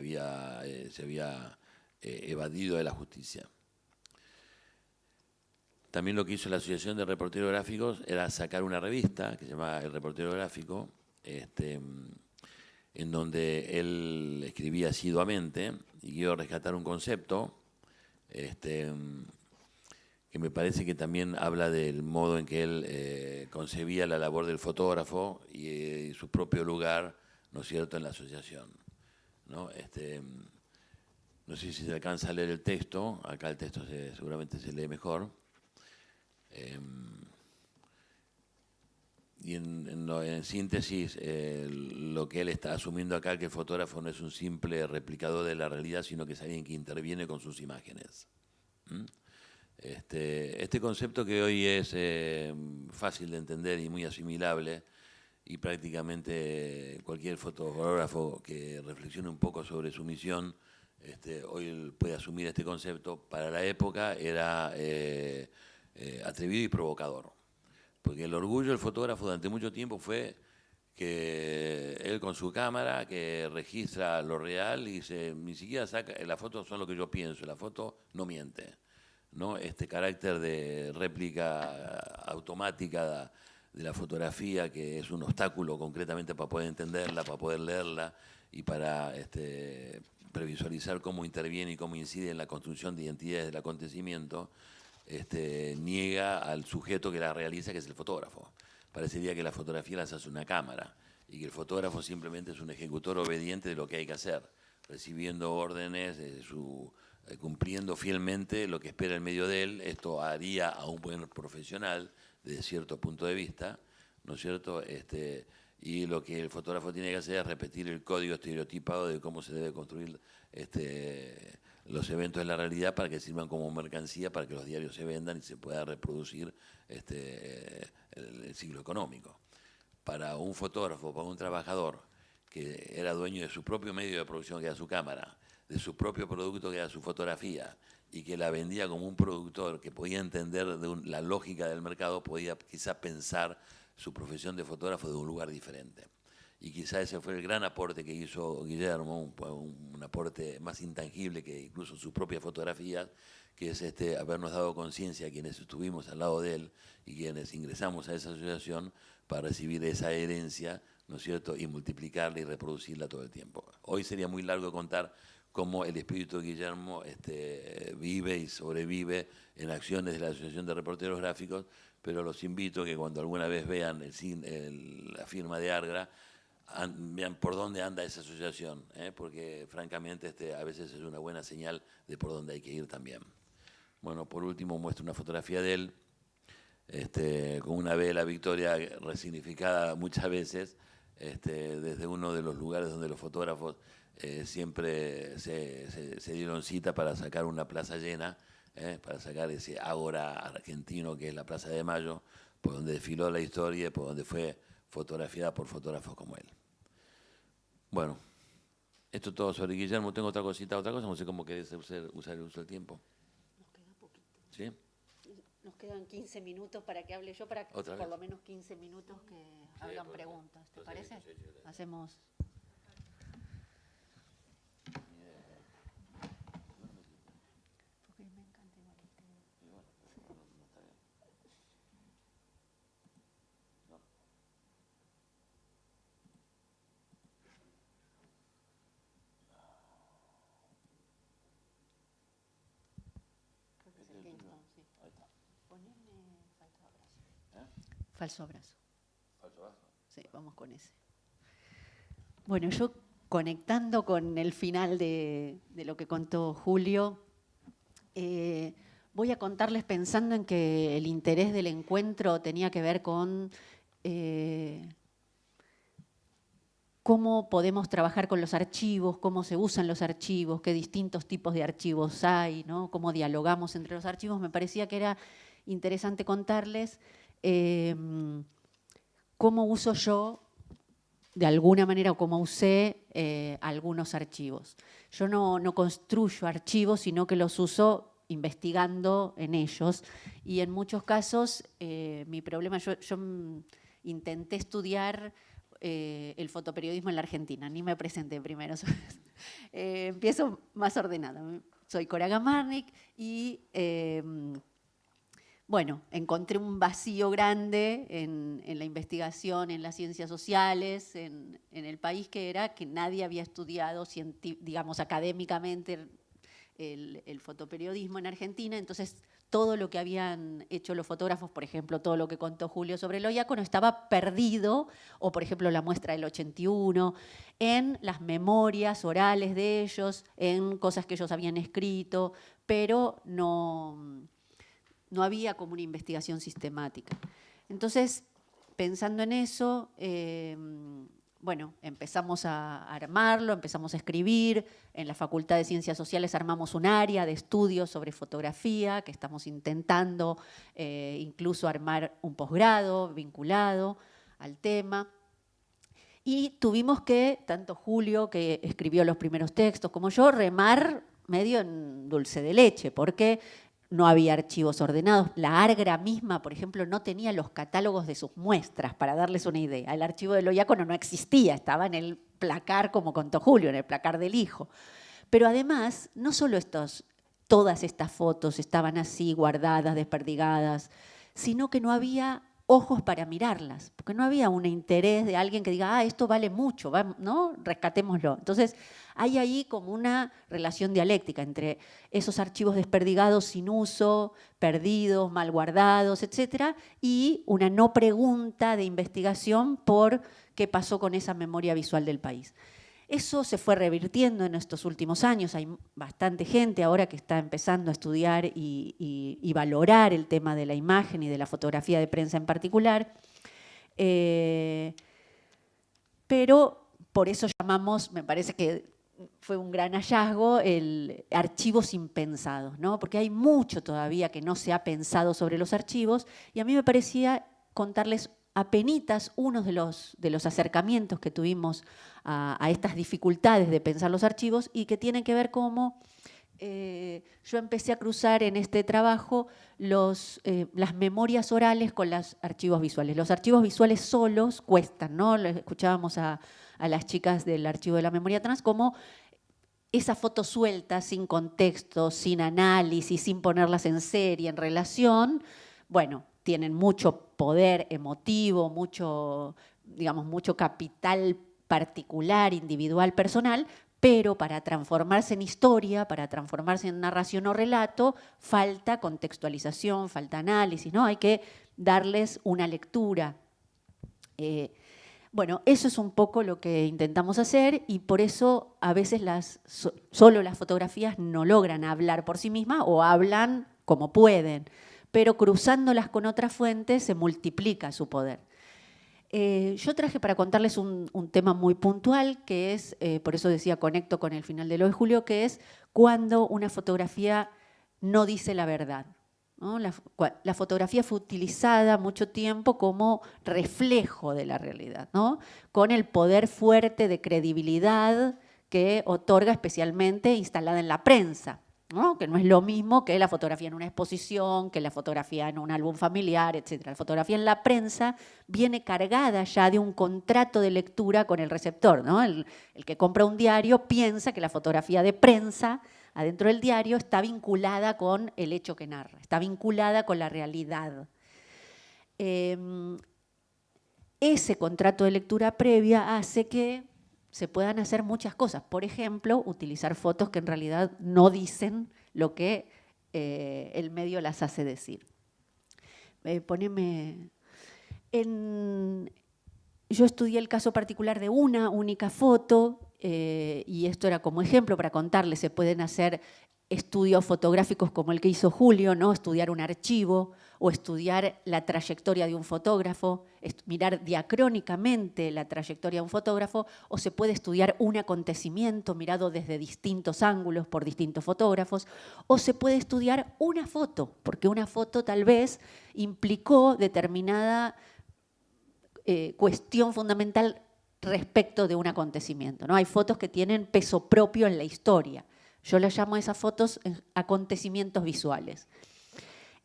se había evadido de la justicia. También lo que hizo la Asociación de Reporteros Gráficos era sacar una revista que se llamaba El Reportero Gráfico, en donde él escribía asiduamente y quiero rescatar un concepto que me parece que también habla del modo en que él concebía la labor del fotógrafo y su propio lugar, ¿no es cierto?, en la asociación, ¿no? No sé si se alcanza a leer el texto, acá el texto seguramente se lee mejor. Y en síntesis, lo que él está asumiendo acá, que el fotógrafo no es un simple replicador de la realidad, sino que es alguien que interviene con sus imágenes. Este concepto que hoy es fácil de entender y muy asimilable, y prácticamente cualquier fotógrafo que reflexione un poco sobre su misión, hoy puede asumir este concepto. Para la época era atrevido y provocador, porque el orgullo del fotógrafo durante mucho tiempo fue que él con su cámara, que registra lo real y ni siquiera saca, las fotos son lo que yo pienso, la foto no miente, ¿no? Este carácter de réplica automática de la fotografía, que es un obstáculo concretamente para poder entenderla, para poder leerla y para previsualizar cómo interviene y cómo incide en la construcción de identidades del acontecimiento, niega al sujeto que la realiza, que es el fotógrafo. Parecería que la fotografía las hace una cámara y que el fotógrafo simplemente es un ejecutor obediente de lo que hay que hacer, recibiendo órdenes, cumpliendo fielmente lo que espera el medio de él. Esto haría a un buen profesional desde cierto punto de vista, ¿no es cierto? Y lo que el fotógrafo tiene que hacer es repetir el código estereotipado de cómo se debe construir los eventos de la realidad para que sirvan como mercancía, para que los diarios se vendan y se pueda reproducir el ciclo económico. Para un fotógrafo, para un trabajador que era dueño de su propio medio de producción, que era su cámara, de su propio producto, que era su fotografía, y que la vendía como un productor que podía entender la lógica del mercado, podía quizá pensar su profesión de fotógrafo de un lugar diferente. Y quizá ese fue el gran aporte que hizo Guillermo, un aporte más intangible que incluso sus propias fotografías, que es habernos dado conciencia, quienes estuvimos al lado de él y quienes ingresamos a esa asociación, para recibir esa herencia, ¿no es cierto?, y multiplicarla y reproducirla todo el tiempo. Hoy sería muy largo contar cómo el espíritu de Guillermo vive y sobrevive en acciones de la Asociación de Reporteros Gráficos, pero los invito a que cuando alguna vez vean la firma de Argra, vean por dónde anda esa asociación, porque francamente a veces es una buena señal de por dónde hay que ir también. Bueno, por último muestro una fotografía de él, con una vela Victoria resignificada muchas veces, desde uno de los lugares donde los fotógrafos siempre se dieron cita para sacar una plaza llena, para sacar ese ágora argentino que es la Plaza de Mayo, por donde desfiló la historia y por donde fue fotografiada por fotógrafos como él. Bueno, esto todo sobre Guillermo. Tengo otra cosa, no sé cómo querés usar el uso del tiempo. Nos queda poquito. ¿Sí? Nos quedan 15 minutos para que hable yo, para que por lo menos 15 minutos que hagan preguntas. ¿Te parece? Hacemos... Porque me encanta igual este... Creo que es el Kingston, sí. Ahí está. Poneme falso abrazo. Falso abrazo. ¿Falso abrazo? Sí, vamos con ese. Bueno, yo conectando con el final de lo que contó Julio, voy a contarles pensando en que el interés del encuentro tenía que ver con cómo podemos trabajar con los archivos, cómo se usan los archivos, qué distintos tipos de archivos hay, ¿no? Cómo dialogamos entre los archivos. Me parecía que era interesante contarles cómo uso yo, de alguna manera, o cómo usé algunos archivos. Yo no construyo archivos, sino que los uso investigando en ellos. Y en muchos casos, mi problema, yo intenté estudiar el fotoperiodismo en la Argentina, ni me presenté primero. Empiezo más ordenada. soy Cora Gamarnik y bueno, encontré un vacío grande en la investigación, en las ciencias sociales, en el país, que era que nadie había estudiado, digamos, académicamente el fotoperiodismo en Argentina. Entonces, todo lo que habían hecho los fotógrafos, por ejemplo, todo lo que contó Julio sobre el Loyacono, estaba perdido, o por ejemplo la muestra del 81, en las memorias orales de ellos, en cosas que ellos habían escrito, pero no había como una investigación sistemática. Entonces, pensando en eso, bueno, empezamos a armarlo, empezamos a escribir. En la Facultad de Ciencias Sociales armamos un área de estudio sobre fotografía, que estamos intentando incluso armar un posgrado vinculado al tema. Y tuvimos que, tanto Julio, que escribió los primeros textos, como yo, remar medio en dulce de leche, porque no había archivos ordenados. La ARGRA misma, por ejemplo, no tenía los catálogos de sus muestras, para darles una idea. El archivo del Loyacono no existía, estaba en el placar, como contó Julio, en el placar del hijo. Pero además, no solo todas estas fotos estaban así, guardadas, desperdigadas, sino que no había ojos para mirarlas, porque no había un interés de alguien que diga, esto vale mucho, ¿no? Rescatémoslo. Entonces, hay ahí como una relación dialéctica entre esos archivos desperdigados sin uso, perdidos, mal guardados, etcétera, y una no pregunta de investigación por qué pasó con esa memoria visual del país. Eso se fue revirtiendo en estos últimos años. Hay bastante gente ahora que está empezando a estudiar y valorar el tema de la imagen y de la fotografía de prensa en particular. Pero por eso llamamos, me parece que fue un gran hallazgo, el archivos impensados, ¿no? Porque hay mucho todavía que no se ha pensado sobre los archivos, y a mí me parecía contarles apenitas unos de los acercamientos que tuvimos a estas dificultades de pensar los archivos, y que tienen que ver cómo yo empecé a cruzar en este trabajo las memorias orales con los archivos visuales. Los archivos visuales solos cuestan, ¿no? Escuchábamos a las chicas del Archivo de la Memoria Trans como esa foto suelta, sin contexto, sin análisis, sin ponerlas en serie, en relación, bueno, tienen mucho poder emotivo, mucho, digamos, mucho capital particular, individual, personal, pero para transformarse en historia, para transformarse en narración o relato, falta contextualización, falta análisis, ¿no? Hay que darles una lectura. Bueno, eso es un poco lo que intentamos hacer, y por eso a veces solo las fotografías no logran hablar por sí mismas, o hablan como pueden, pero cruzándolas con otras fuentes se multiplica su poder. Yo traje para contarles un tema muy puntual, que es, por eso decía, conecto con el final de lo de Julio, que es cuando una fotografía no dice la verdad, ¿no? La fotografía fue utilizada mucho tiempo como reflejo de la realidad, ¿no? Con el poder fuerte de credibilidad que otorga, especialmente instalada en la prensa, ¿no? Que no es lo mismo que la fotografía en una exposición, que la fotografía en un álbum familiar, etc. La fotografía en la prensa viene cargada ya de un contrato de lectura con el receptor, ¿no? El que compra un diario piensa que la fotografía de prensa adentro del diario está vinculada con el hecho que narra, está vinculada con la realidad. Ese contrato de lectura previa hace que se puedan hacer muchas cosas. Por ejemplo, utilizar fotos que en realidad no dicen lo que el medio las hace decir. Yo estudié el caso particular de una única foto, y esto era como ejemplo para contarles. Se pueden hacer estudios fotográficos como el que hizo Julio, ¿no? Estudiar un archivo o estudiar la trayectoria de un fotógrafo, mirar diacrónicamente la trayectoria de un fotógrafo, o se puede estudiar un acontecimiento mirado desde distintos ángulos por distintos fotógrafos, o se puede estudiar una foto, porque una foto tal vez implicó determinada cuestión fundamental respecto de un acontecimiento, ¿no? Hay fotos que tienen peso propio en la historia. Yo las llamo a esas fotos acontecimientos visuales.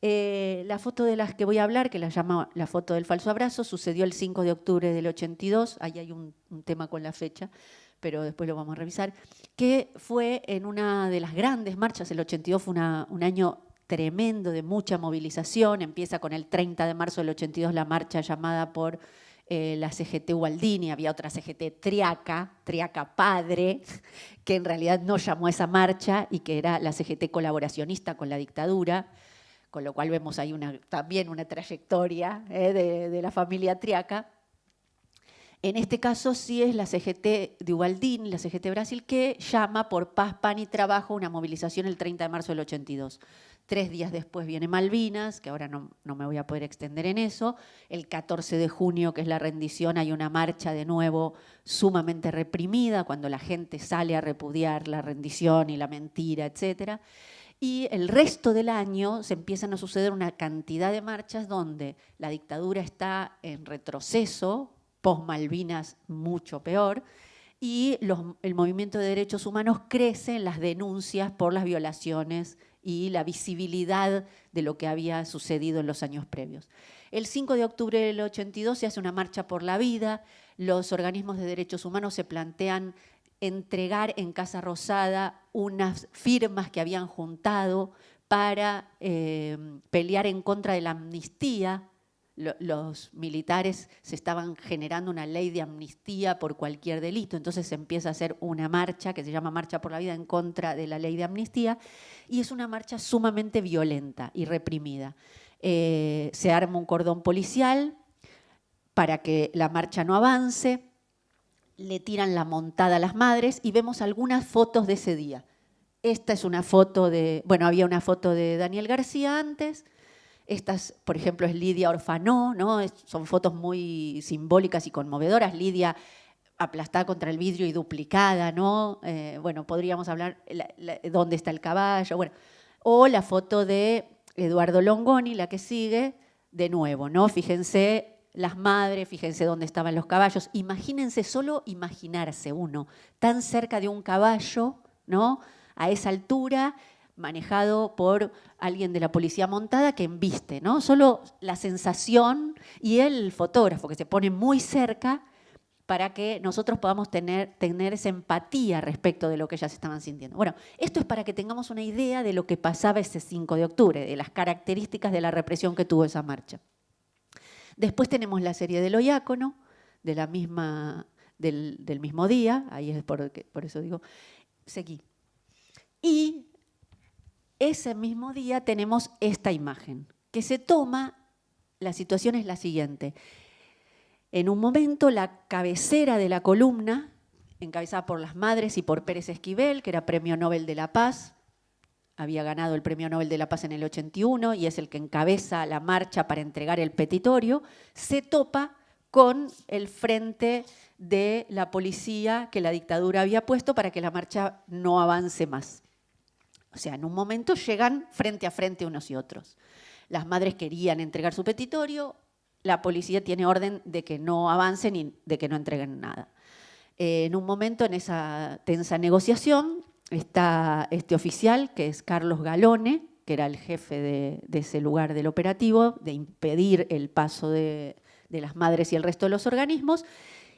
La foto de las que voy a hablar, que la llamo la foto del falso abrazo, sucedió el 5 de octubre del 82, ahí hay un tema con la fecha, pero después lo vamos a revisar, que fue en una de las grandes marchas. El 82 fue un año tremendo de mucha movilización. Empieza con el 30 de marzo del 82 la marcha llamada por la CGT Ubaldini, había otra CGT Triaca Padre, que en realidad no llamó a esa marcha y que era la CGT colaboracionista con la dictadura, con lo cual vemos ahí también una trayectoria de la familia Triaca. En este caso sí es la CGT de Ubaldini, la CGT Brasil, que llama por paz, pan y trabajo una movilización el 30 de marzo del 82. 3 días después viene Malvinas, que ahora no me voy a poder extender en eso. El 14 de junio, que es la rendición, hay una marcha de nuevo sumamente reprimida, cuando la gente sale a repudiar la rendición y la mentira, etc. Y el resto del año se empiezan a suceder una cantidad de marchas donde la dictadura está en retroceso, post-Malvinas mucho peor, y el movimiento de derechos humanos crece en las denuncias por las violaciones y la visibilidad de lo que había sucedido en los años previos. El 5 de octubre del 82 se hace una marcha por la vida, los organismos de derechos humanos se plantean entregar en Casa Rosada unas firmas que habían juntado para pelear en contra de la amnistía. Los militares se estaban generando una ley de amnistía por cualquier delito, entonces se empieza a hacer una marcha que se llama Marcha por la Vida en contra de la ley de amnistía, y es una marcha sumamente violenta y reprimida. Se arma un cordón policial para que la marcha no avance, le tiran la montada a las madres y vemos algunas fotos de ese día. Esta es una foto había una foto de Daniel García antes. Estas, por ejemplo, es Lidia Orfanó, ¿no? Son fotos muy simbólicas y conmovedoras. Lidia aplastada contra el vidrio y duplicada, ¿no? Podríamos hablar dónde está el caballo. Bueno, o la foto de Eduardo Longoni, la que sigue, de nuevo, ¿no? Fíjense las madres, fíjense dónde estaban los caballos. Imagínense, solo imaginarse uno tan cerca de un caballo, ¿no? A esa altura, manejado por alguien de la policía montada que embiste, ¿no? Solo la sensación, y el fotógrafo que se pone muy cerca para que nosotros podamos tener esa empatía respecto de lo que ellas estaban sintiendo. Bueno, esto es para que tengamos una idea de lo que pasaba ese 5 de octubre, de las características de la represión que tuvo esa marcha. Después tenemos la serie de Loiácono, del mismo día, ahí es por eso digo, seguí. Y ese mismo día tenemos esta imagen, que se toma, la situación es la siguiente. En un momento la cabecera de la columna, encabezada por las madres y por Pérez Esquivel, que era Premio Nobel de la Paz, había ganado el Premio Nobel de la Paz en el 81 y es el que encabeza la marcha para entregar el petitorio, se topa con el frente de la policía que la dictadura había puesto para que la marcha no avance más. O sea, en un momento llegan frente a frente unos y otros. Las madres querían entregar su petitorio, la policía tiene orden de que no avancen y de que no entreguen nada. En un momento, en esa tensa negociación, está este oficial, que es Carlos Galone, que era el jefe de ese lugar del operativo, de impedir el paso de las madres y el resto de los organismos,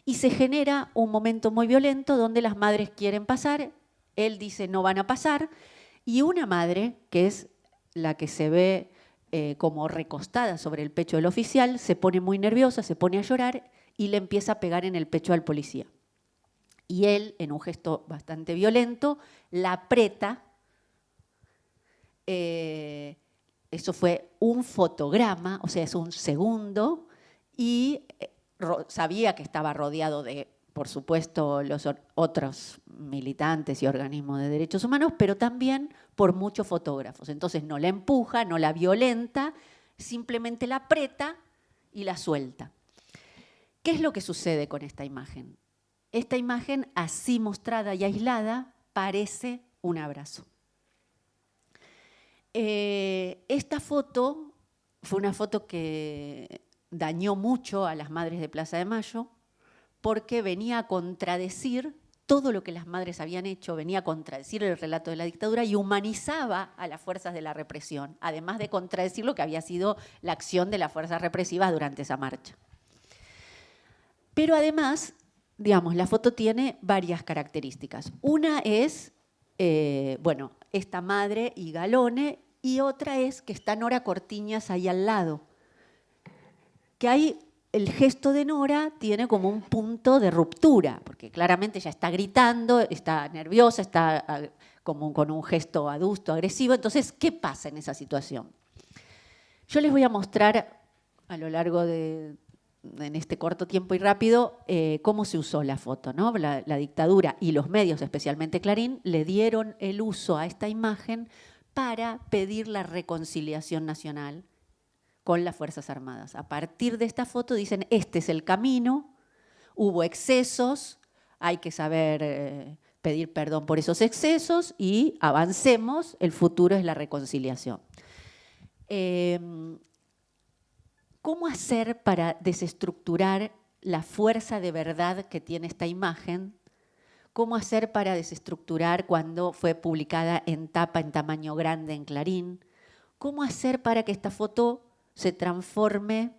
y se genera un momento muy violento donde las madres quieren pasar, él dice no van a pasar, y una madre, que es la que se ve como recostada sobre el pecho del oficial, se pone muy nerviosa, se pone a llorar y le empieza a pegar en el pecho al policía. Y él, en un gesto bastante violento, la aprieta. Eso fue un fotograma, o sea, es un segundo, y sabía que estaba rodeado de, por supuesto, los otros militantes y organismos de derechos humanos, pero también por muchos fotógrafos. Entonces no la empuja, no la violenta, simplemente la aprieta y la suelta. ¿Qué es lo que sucede con esta imagen? Esta imagen, así mostrada y aislada, parece un abrazo. Esta foto fue una foto que dañó mucho a las madres de Plaza de Mayo porque venía a contradecir todo lo que las madres habían hecho, venía a contradecir el relato de la dictadura y humanizaba a las fuerzas de la represión, además de contradecir lo que había sido la acción de las fuerzas represivas durante esa marcha. Pero además digamos, la foto tiene varias características. Una es, bueno, esta madre y Galone, y otra es que está Nora Cortiñas ahí al lado. Que hay, el gesto de Nora tiene como un punto de ruptura, porque claramente ella está gritando, está nerviosa, está como con un gesto adusto, agresivo. Entonces, ¿qué pasa en esa situación? Yo les voy a mostrar a lo largo en este corto tiempo y rápido, cómo se usó la foto, ¿no? La dictadura y los medios, especialmente Clarín, le dieron el uso a esta imagen para pedir la reconciliación nacional con las Fuerzas Armadas. A partir de esta foto dicen, este es el camino, hubo excesos, hay que saber pedir perdón por esos excesos y avancemos, el futuro es la reconciliación. ¿Cómo hacer para desestructurar la fuerza de verdad que tiene esta imagen? ¿Cómo hacer para desestructurar cuando fue publicada en tapa, en tamaño grande, en Clarín? ¿Cómo hacer para que esta foto se transforme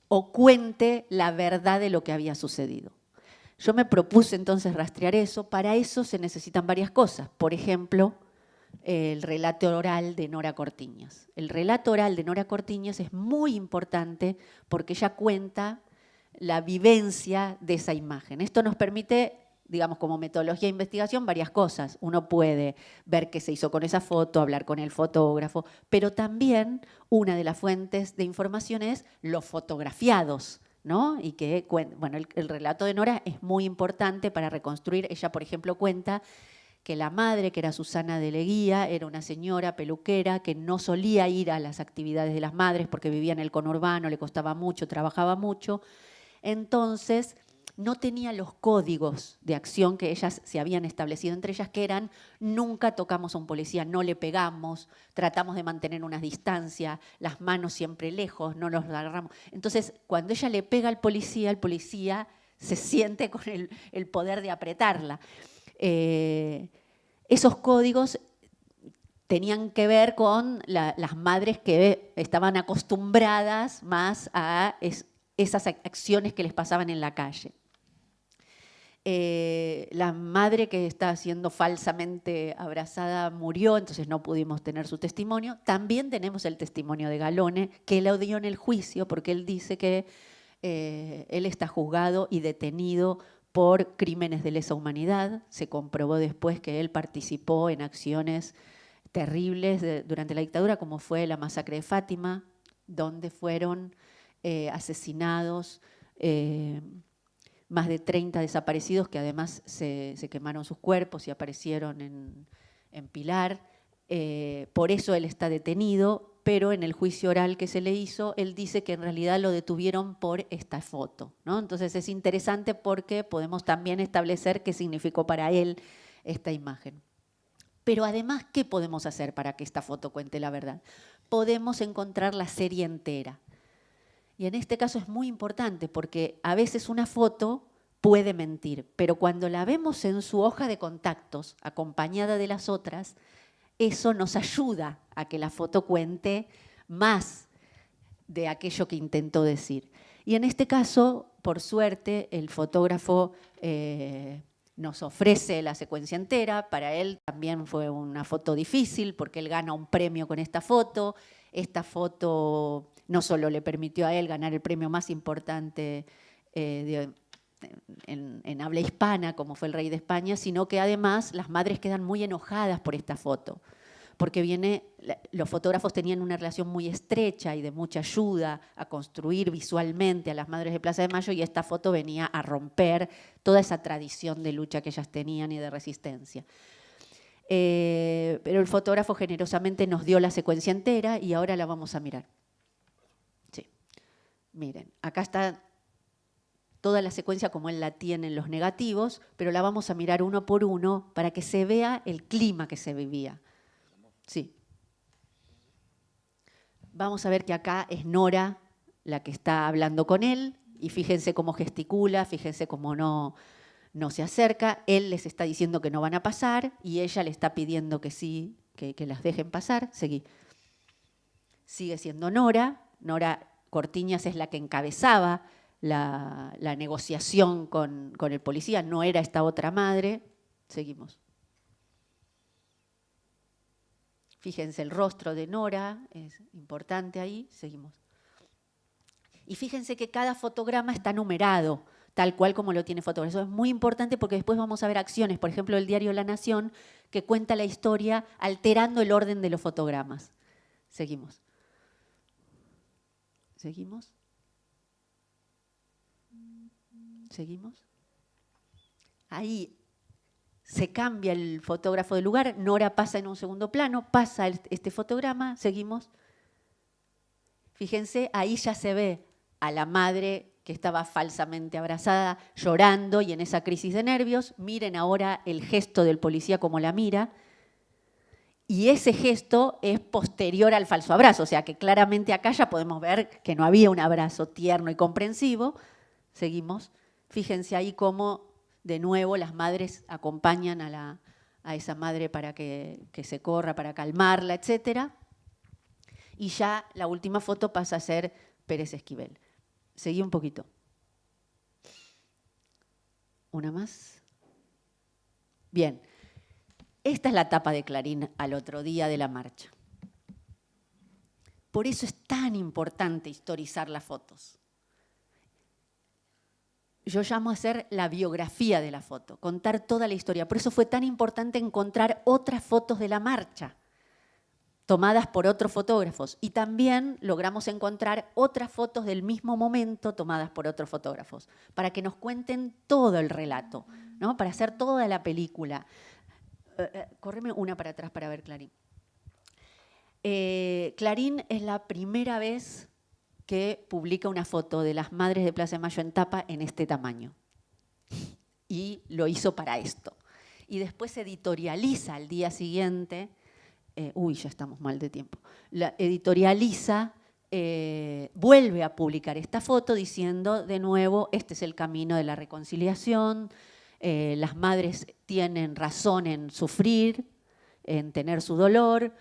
o cuente la verdad de lo que había sucedido? Yo me propuse entonces rastrear eso. Para eso se necesitan varias cosas. Por ejemplo, el relato oral de Nora Cortiñas. El relato oral de Nora Cortiñas es muy importante porque ella cuenta la vivencia de esa imagen. Esto nos permite, digamos, como metodología de investigación, varias cosas. Uno puede ver qué se hizo con esa foto, hablar con el fotógrafo, pero también una de las fuentes de información es los fotografiados, ¿no? Y que, bueno, el relato de Nora es muy importante para reconstruir. Ella, por ejemplo, cuenta que la madre, que era Susana de Leguía, era una señora peluquera que no solía ir a las actividades de las madres porque vivía en el conurbano, le costaba mucho, trabajaba mucho. Entonces, no tenía los códigos de acción que ellas se habían establecido entre ellas, que eran: nunca tocamos a un policía, no le pegamos, tratamos de mantener una distancia, las manos siempre lejos, no nos agarramos. Entonces, cuando ella le pega al policía, el policía se siente con el poder de apretarla. Esos códigos tenían que ver con las madres que estaban acostumbradas más a esas acciones que les pasaban en la calle. La madre que está siendo falsamente abrazada murió, entonces no pudimos tener su testimonio. También tenemos el testimonio de Galone, que lo dio en el juicio porque él dice que él está juzgado y detenido por crímenes de lesa humanidad. Se comprobó después que él participó en acciones terribles durante la dictadura, como fue la masacre de Fátima, donde fueron asesinados más de 30 desaparecidos, que además se quemaron sus cuerpos y aparecieron en Pilar. Por eso él está detenido, pero en el juicio oral que se le hizo, él dice que en realidad lo detuvieron por esta foto, ¿no? Entonces es interesante porque podemos también establecer qué significó para él esta imagen. Pero además, ¿qué podemos hacer para que esta foto cuente la verdad? Podemos encontrar la serie entera. Y en este caso es muy importante porque a veces una foto puede mentir, pero cuando la vemos en su hoja de contactos, acompañada de las otras, eso nos ayuda a que la foto cuente más de aquello que intentó decir. Y en este caso, por suerte, el fotógrafo nos ofrece la secuencia entera. Para él también fue una foto difícil porque él gana un premio con esta foto. Esta foto no solo le permitió a él ganar el premio más importante en habla hispana, como fue el rey de España, sino que además las madres quedan muy enojadas por esta foto, porque los fotógrafos tenían una relación muy estrecha y de mucha ayuda a construir visualmente a las madres de Plaza de Mayo, y esta foto venía a romper toda esa tradición de lucha que ellas tenían y de resistencia. Pero el fotógrafo generosamente nos dio la secuencia entera y ahora la vamos a mirar. Sí. Miren, acá está toda la secuencia como él la tiene en los negativos, pero la vamos a mirar uno por uno para que se vea el clima que se vivía. Sí. Vamos a ver que acá es Nora la que está hablando con él, y fíjense cómo gesticula, fíjense cómo no se acerca. Él les está diciendo que no van a pasar y ella le está pidiendo que sí, que las dejen pasar. Seguí. Sigue siendo Nora. Nora Cortiñas es la que encabezaba la negociación con el policía, no era esta otra madre. Seguimos. Fíjense el rostro de Nora, es importante ahí, seguimos. Y fíjense que cada fotograma está numerado, tal cual como lo tiene fotógrafo. Eso es muy importante porque después vamos a ver acciones, por ejemplo, el diario La Nación, que cuenta la historia alterando el orden de los fotogramas. Seguimos. ¿Seguimos? ¿Seguimos? Ahí se cambia el fotógrafo de lugar, Nora pasa en un segundo plano, pasa este fotograma, seguimos. Fíjense, ahí ya se ve a la madre que estaba falsamente abrazada, llorando y en esa crisis de nervios. Miren ahora el gesto del policía como la mira. Y ese gesto es posterior al falso abrazo, o sea que claramente acá ya podemos ver que no había un abrazo tierno y comprensivo. Seguimos. Fíjense ahí cómo, de nuevo, las madres acompañan a esa madre para que se corra, para calmarla, etc. Y ya la última foto pasa a ser Pérez Esquivel. Seguí un poquito. Una más. Bien. Esta es la tapa de Clarín al otro día de la marcha. Por eso es tan importante historizar las fotos. Yo llamo a hacer la biografía de la foto, contar toda la historia. Por eso fue tan importante encontrar otras fotos de la marcha, tomadas por otros fotógrafos. Y también logramos encontrar otras fotos del mismo momento tomadas por otros fotógrafos, para que nos cuenten todo el relato, ¿no? Para hacer toda la película. Córreme una para atrás para ver Clarín. Clarín es la primera vez que publica una foto de las madres de Plaza de Mayo en tapa en este tamaño. Y lo hizo para esto. Y después se editorializa al día siguiente. Ya estamos mal de tiempo. La editorializa, vuelve a publicar esta foto diciendo de nuevo, este es el camino de la reconciliación, las madres tienen razón en sufrir, en tener su dolor,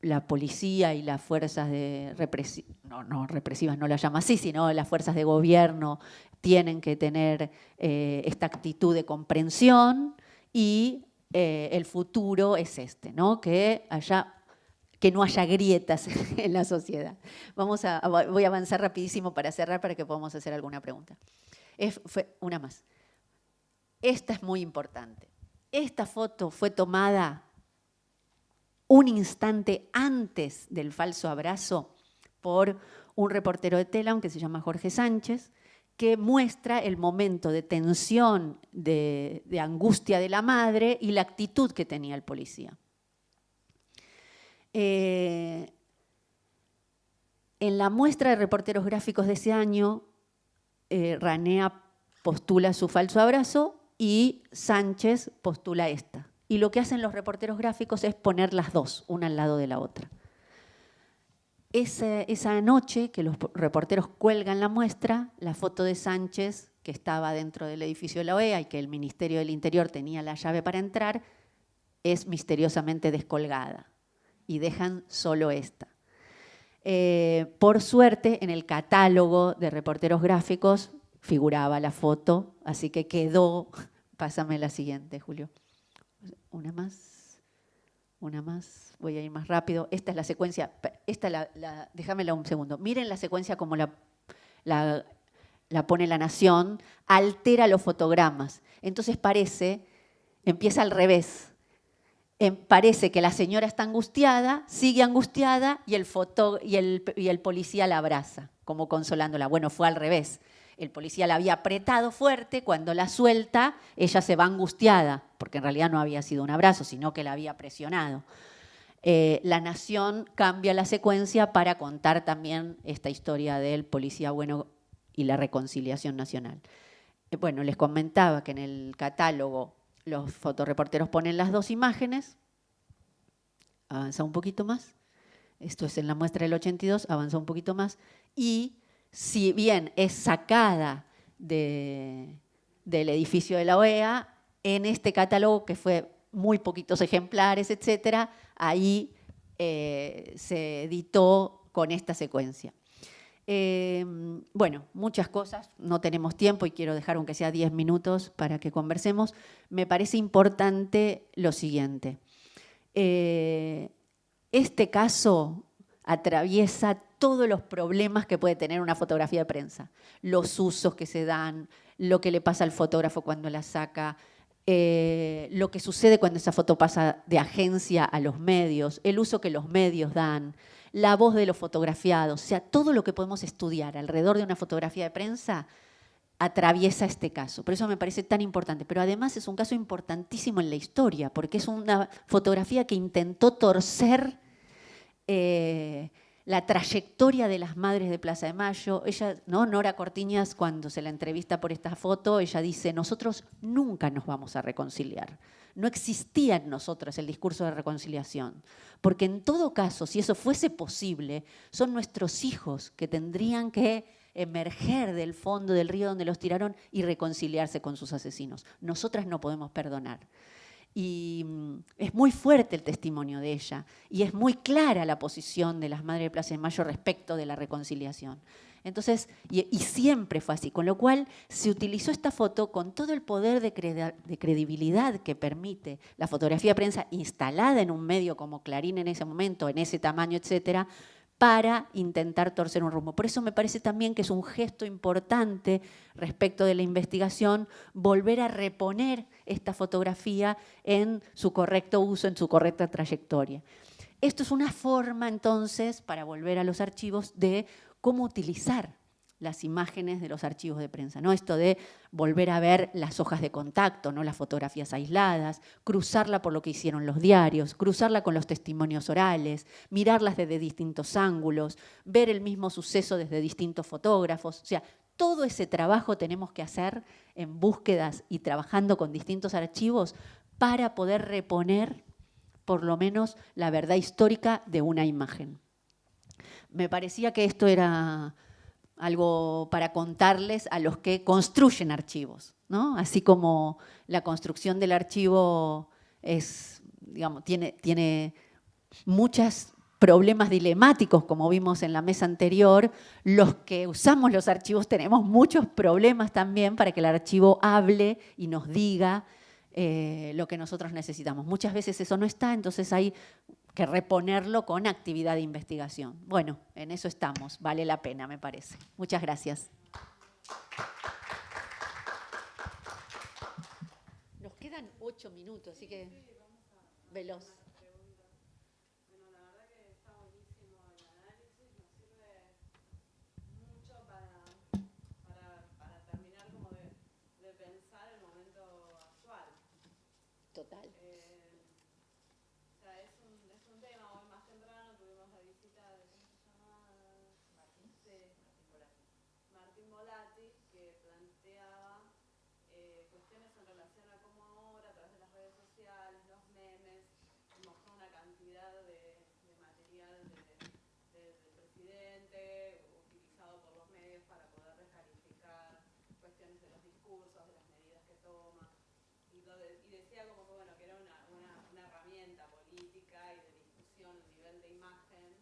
la policía y las fuerzas represivas no las llama así, sino las fuerzas de gobierno tienen que tener esta actitud de comprensión y el futuro es este, ¿no? Que no haya grietas en la sociedad. Voy a avanzar rapidísimo para cerrar para que podamos hacer alguna pregunta. Una más. Esta es muy importante. Esta foto fue tomada un instante antes del falso abrazo por un reportero de Telam que se llama Jorge Sánchez, que muestra el momento de tensión, de angustia de la madre y la actitud que tenía el policía. En la muestra de reporteros gráficos de ese año, Ranea postula su falso abrazo y Sánchez postula esta. Y lo que hacen los reporteros gráficos es poner las dos, una al lado de la otra. Esa noche que los reporteros cuelgan la muestra, la foto de Sánchez, que estaba dentro del edificio de la OEA y que el Ministerio del Interior tenía la llave para entrar, es misteriosamente descolgada y dejan solo esta. Por suerte, en el catálogo de reporteros gráficos figuraba la foto, así que quedó. Pásame la siguiente, Julio. Una más, voy a ir más rápido. Esta es la secuencia, déjamela un segundo. Miren la secuencia como la pone La Nación, altera los fotogramas. Entonces empieza al revés. Parece que la señora está angustiada, sigue angustiada y el policía la abraza, como consolándola. Bueno, fue al revés. El policía la había apretado fuerte, cuando la suelta, ella se va angustiada, porque en realidad no había sido un abrazo, sino que la había presionado. La Nación cambia la secuencia para contar también esta historia del policía bueno y la reconciliación nacional. Bueno, les comentaba que en el catálogo los fotoreporteros ponen las dos imágenes. Avanza un poquito más. Esto es en la muestra del 82, avanza un poquito más. Y si bien es sacada del edificio de la OEA, en este catálogo, que fue muy poquitos ejemplares, etcétera, ahí se editó con esta secuencia. Bueno, muchas cosas, no tenemos tiempo y quiero dejar aunque sea 10 minutos para que conversemos. Me parece importante lo siguiente. Este caso atraviesa todos los problemas que puede tener una fotografía de prensa. Los usos que se dan, lo que le pasa al fotógrafo cuando la saca, lo que sucede cuando esa foto pasa de agencia a los medios, el uso que los medios dan, la voz de los fotografiados, o sea, todo lo que podemos estudiar alrededor de una fotografía de prensa atraviesa este caso. Por eso me parece tan importante. Pero además es un caso importantísimo en la historia, porque es una fotografía que intentó torcer la trayectoria de las madres de Plaza de Mayo. Ella, ¿no? Nora Cortiñas, cuando se la entrevista por esta foto, ella dice, nosotros nunca nos vamos a reconciliar. No existía en nosotras el discurso de reconciliación, porque en todo caso, si eso fuese posible, son nuestros hijos que tendrían que emerger del fondo del río donde los tiraron y reconciliarse con sus asesinos. Nosotras no podemos perdonar. Y es muy fuerte el testimonio de ella y es muy clara la posición de las Madres de Plaza de Mayo respecto de la reconciliación. Entonces, y siempre fue así, con lo cual se utilizó esta foto con todo el poder de credibilidad que permite la fotografía de prensa instalada en un medio como Clarín en ese momento, en ese tamaño, etcétera, para intentar torcer un rumbo. Por eso me parece también que es un gesto importante respecto de la investigación volver a reponer esta fotografía en su correcto uso, en su correcta trayectoria. Esto es una forma, entonces, para volver a los archivos, de cómo utilizar las imágenes de los archivos de prensa, ¿no? Esto de volver a ver las hojas de contacto, ¿no? Las fotografías aisladas, cruzarla por lo que hicieron los diarios, cruzarla con los testimonios orales, mirarlas desde distintos ángulos, ver el mismo suceso desde distintos fotógrafos. O sea, todo ese trabajo tenemos que hacer en búsquedas y trabajando con distintos archivos para poder reponer por lo menos la verdad histórica de una imagen. Me parecía que esto era algo para contarles a los que construyen archivos, ¿no? Así como la construcción del archivo es, digamos, tiene muchos problemas dilemáticos, como vimos en la mesa anterior, los que usamos los archivos tenemos muchos problemas también para que el archivo hable y nos diga lo que nosotros necesitamos. Muchas veces eso no está, entonces hay que reponerlo con actividad de investigación. Bueno, en eso estamos, vale la pena, me parece. Muchas gracias. Nos quedan 8 minutos, así que veloz. Bueno, la verdad que está buenísimo el análisis, nos sirve mucho para terminar como de pensar el momento actual. Total. Es un tema. Hoy más temprano tuvimos la visita de, ¿cómo se llama? Martín Volati, que planteaba cuestiones en relación a cómo ahora, a través de las redes sociales, los memes, mostró una cantidad de material del presidente utilizado por los medios para poder descalificar cuestiones de los discursos, de las medidas que toma. Y decía como que, bueno, que era una herramienta política y de discusión a nivel de imagen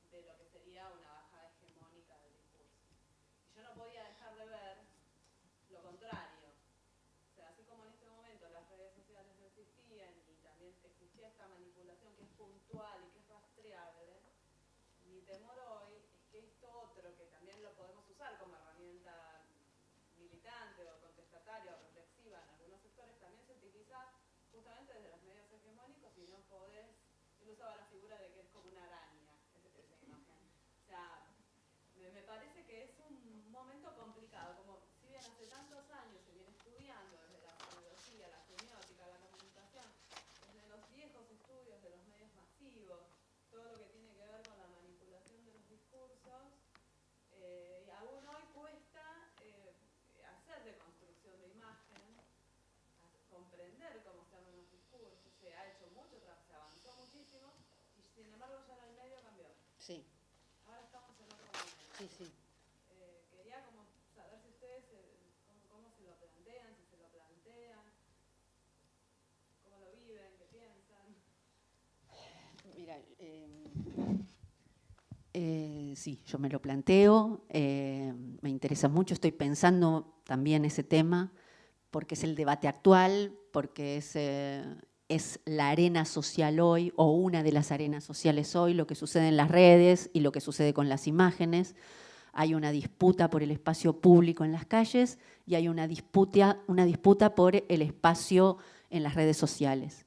de lo que sería una bajada hegemónica del discurso. Y yo no podía dejar de ver lo contrario. O sea, así como en este momento las redes sociales no existían y también existía esta manipulación que es puntual y que es rastreable, mi temor hoy es que esto otro, que también lo podemos usar como herramienta militante o contestataria o reflexiva en algunos sectores, también se utiliza justamente desde los medios hegemónicos y no podés. Él usaba la figura de que es como una araña, esa imagen. O sea, me parece que es un momento complicado, como si bien hace tantos años se viene estudiando desde la sociología, la semiótica, la comunicación, desde los viejos estudios de los medios masivos, todo lo que tiene que ver con la manipulación de los discursos, y aún hoy cuesta hacer deconstrucción de imagen, comprender cómo se arman los discursos. Se ha hecho mucho, se avanzó muchísimo y sin embargo ya en el medio cambió. Sí. Ahora estamos en otro momento. Sí, sí. Quería como saber si ustedes cómo se lo plantean, si se lo plantean, cómo lo viven, qué piensan. Mira, Sí, yo me lo planteo, me interesa mucho, estoy pensando también ese tema, porque es el debate actual, porque es la arena social hoy, o una de las arenas sociales hoy, lo que sucede en las redes y lo que sucede con las imágenes. Hay una disputa por el espacio público en las calles y hay una disputa por el espacio en las redes sociales.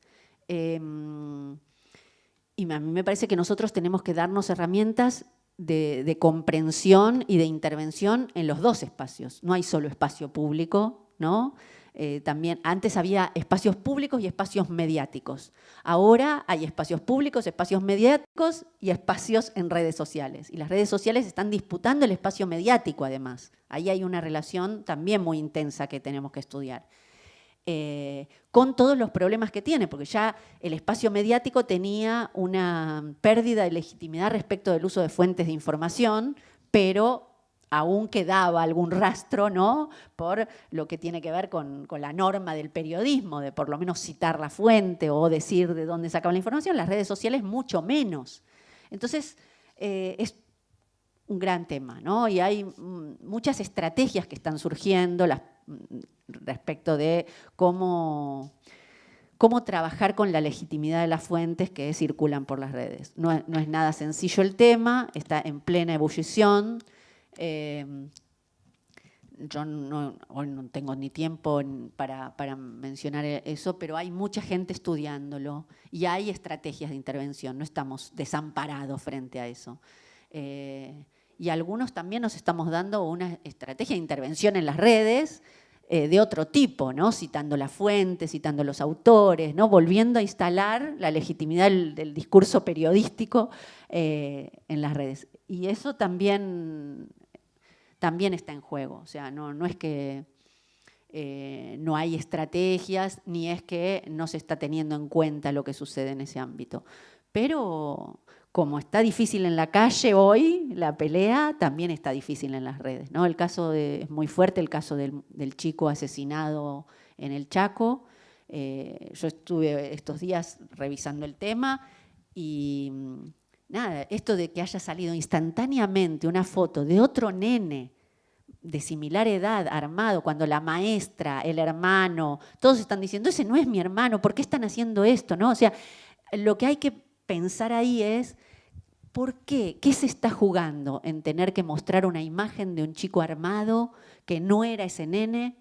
Y a mí me parece que nosotros tenemos que darnos herramientas de comprensión y de intervención en los dos espacios. No hay solo espacio público, ¿no? También antes había espacios públicos y espacios mediáticos. Ahora hay espacios públicos, espacios mediáticos y espacios en redes sociales. Y las redes sociales están disputando el espacio mediático, además. Ahí hay una relación también muy intensa que tenemos que estudiar. Con todos los problemas que tiene, porque ya el espacio mediático tenía una pérdida de legitimidad respecto del uso de fuentes de información, pero aún quedaba algún rastro, ¿no?, por lo que tiene que ver con la norma del periodismo, de por lo menos citar la fuente o decir de dónde sacaba la información. Las redes sociales mucho menos. Entonces, es un gran tema, ¿no? Y hay muchas estrategias que están surgiendo respecto de cómo trabajar con la legitimidad de las fuentes que circulan por las redes. No es nada sencillo el tema, está en plena ebullición. Yo hoy no tengo ni tiempo para mencionar eso, pero hay mucha gente estudiándolo y hay estrategias de intervención, no estamos desamparados frente a eso. Y algunos también nos estamos dando una estrategia de intervención en las redes de otro tipo, ¿no? Citando la fuente, citando los autores, ¿no? Volviendo a instalar la legitimidad del discurso periodístico en las redes. Y eso también está en juego. O sea, no es que no hay estrategias, ni es que no se está teniendo en cuenta lo que sucede en ese ámbito. Pero como está difícil en la calle hoy, la pelea también está difícil en las redes, ¿no? Es muy fuerte el caso del chico asesinado en el Chaco. Yo estuve estos días revisando el tema y nada, esto de que haya salido instantáneamente una foto de otro nene de similar edad, armado, cuando la maestra, el hermano, todos están diciendo, ese no es mi hermano, ¿por qué están haciendo esto? ¿No? O sea, lo que hay que pensar ahí es, ¿por qué? ¿Qué se está jugando en tener que mostrar una imagen de un chico armado que no era ese nene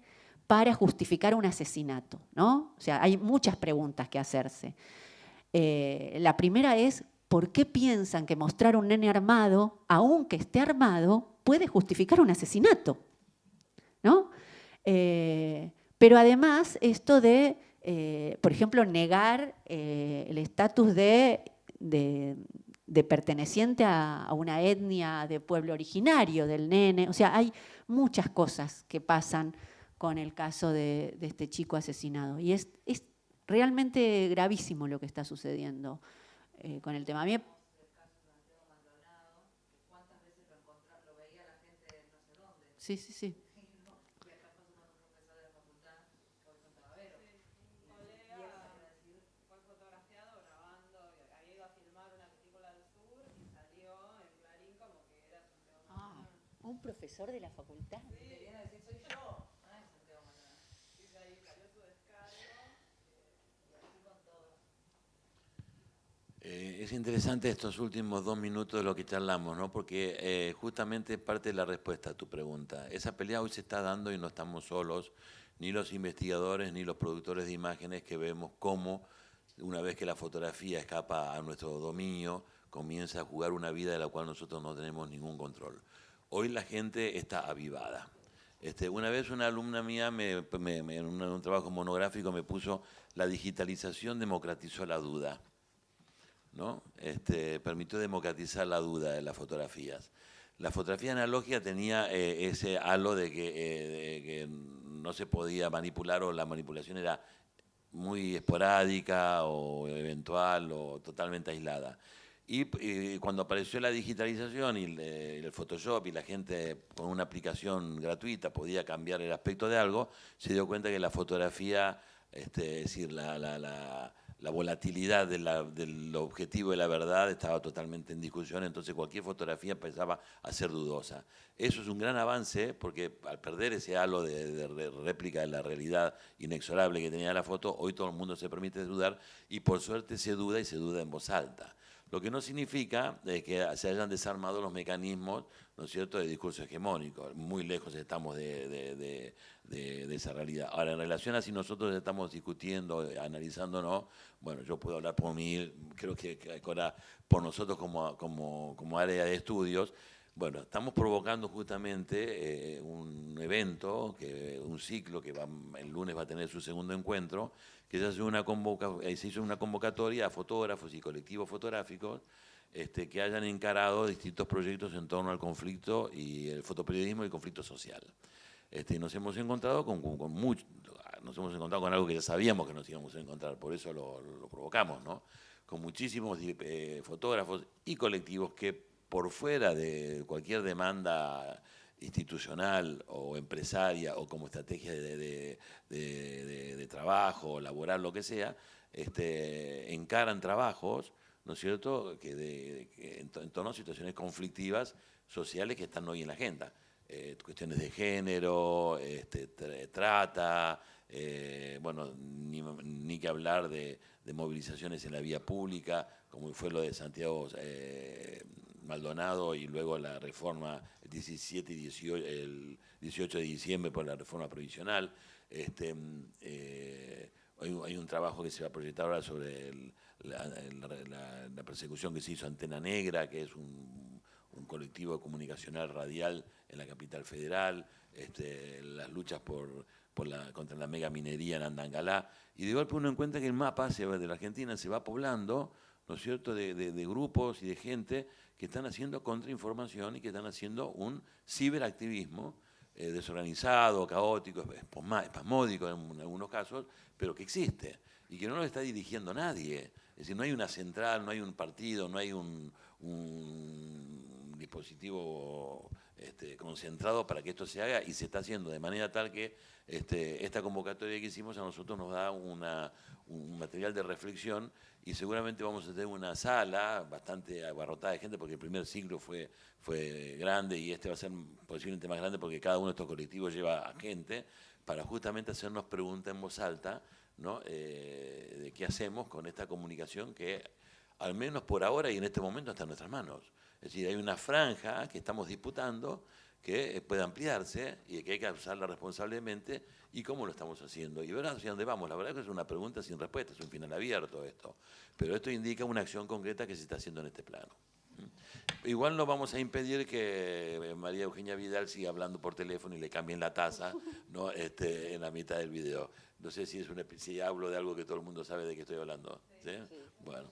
para justificar un asesinato, ¿no? O sea, hay muchas preguntas que hacerse. La primera es, ¿por qué piensan que mostrar un nene armado, aunque esté armado, puede justificar un asesinato? ¿No? Pero además, esto de, por ejemplo, negar el estatus de perteneciente a una etnia de pueblo originario del nene. O sea, hay muchas cosas que pasan con el caso de este chico asesinado. Y es realmente gravísimo lo que está sucediendo con el tema. A mí, sí, sí, sí. ¿Un profesor de la facultad? Sí, viene a decir, soy yo. No es Santiago Maldonado. Dice ahí, salió su descargo y así con todo. Es interesante estos últimos 2 minutos de lo que charlamos, ¿no? Porque justamente parte de la respuesta a tu pregunta. Esa pelea hoy se está dando y no estamos solos, ni los investigadores ni los productores de imágenes, que vemos cómo, una vez que la fotografía escapa a nuestro dominio, comienza a jugar una vida de la cual nosotros no tenemos ningún control. Hoy la gente está avivada. Una vez una alumna mía en un trabajo monográfico me puso: la digitalización democratizó la duda, ¿no? Permitió democratizar la duda de las fotografías. La fotografía analógica tenía ese halo de que no se podía manipular, o la manipulación era muy esporádica o eventual o totalmente aislada. Y cuando apareció la digitalización y el Photoshop, y la gente con una aplicación gratuita podía cambiar el aspecto de algo, se dio cuenta que la fotografía, es decir, la volatilidad del objetivo de la verdad estaba totalmente en discusión, entonces cualquier fotografía empezaba a ser dudosa. Eso es un gran avance porque al perder ese halo de réplica de la realidad inexorable que tenía la foto, hoy todo el mundo se permite dudar y por suerte se duda y se duda en voz alta. Lo que no significa que se hayan desarmado los mecanismos, ¿no es cierto?, de discurso hegemónico. Muy lejos estamos de esa realidad. Ahora, en relación a si nosotros estamos discutiendo, analizándonos, bueno, yo puedo hablar por mí, creo que ahora por nosotros como área de estudios, bueno, estamos provocando justamente un evento, un ciclo que el lunes va a tener su segundo encuentro, que se hizo una convocatoria a fotógrafos y colectivos fotográficos que hayan encarado distintos proyectos en torno al conflicto y el fotoperiodismo y el conflicto social. Nos hemos encontrado nos hemos encontrado con algo que ya sabíamos que nos íbamos a encontrar, por eso lo provocamos, ¿no? Con muchísimos fotógrafos y colectivos que por fuera de cualquier demanda institucional o empresaria o como estrategia de trabajo, laboral, lo que sea, encaran trabajos, ¿no es cierto?, que en torno a situaciones conflictivas sociales que están hoy en la agenda. Cuestiones de género, trata, bueno, ni que hablar de movilizaciones en la vía pública, como fue lo de Santiago Maldonado y luego la reforma el 17 y 18, el 18 de diciembre por la reforma provisional. Hay un trabajo que se va a proyectar ahora sobre la persecución que se hizo a Antena Negra, que es un colectivo comunicacional radial en la capital federal, las luchas contra la mega minería en Andangalá, y de golpe uno encuentra que el mapa de la Argentina se va poblando, ¿no es cierto?, de grupos y de gente que están haciendo contrainformación y que están haciendo un ciberactivismo desorganizado, caótico, espasmódico en algunos casos, pero que existe y que no lo está dirigiendo nadie. Es decir, no hay una central, no hay un partido, no hay un dispositivo concentrado para que esto se haga y se está haciendo de manera tal que esta convocatoria que hicimos a nosotros nos da un material de reflexión y seguramente vamos a tener una sala bastante abarrotada de gente porque el primer ciclo fue grande y va a ser posiblemente más grande porque cada uno de estos colectivos lleva a gente para justamente hacernos preguntas en voz alta, ¿no?, de qué hacemos con esta comunicación que al menos por ahora y en este momento está en nuestras manos. Es decir, hay una franja que estamos disputando que puede ampliarse y que hay que usarla responsablemente y cómo lo estamos haciendo. Y ver hacia dónde vamos. La verdad es que es una pregunta sin respuesta, es un final abierto esto. Pero esto indica una acción concreta que se está haciendo en este plano. Igual no vamos a impedir que María Eugenia Vidal siga hablando por teléfono y le cambien la taza, ¿no?, en la mitad del video. No sé si hablo de algo que todo el mundo sabe de qué estoy hablando. ¿Sí? ¿Sí? Bueno.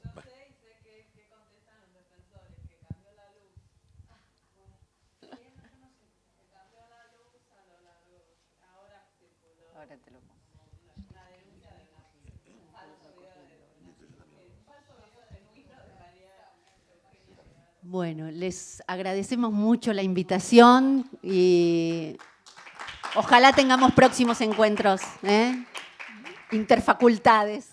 Ahora te lo pongo. Bueno, les agradecemos mucho la invitación y ojalá tengamos próximos encuentros, interfacultades.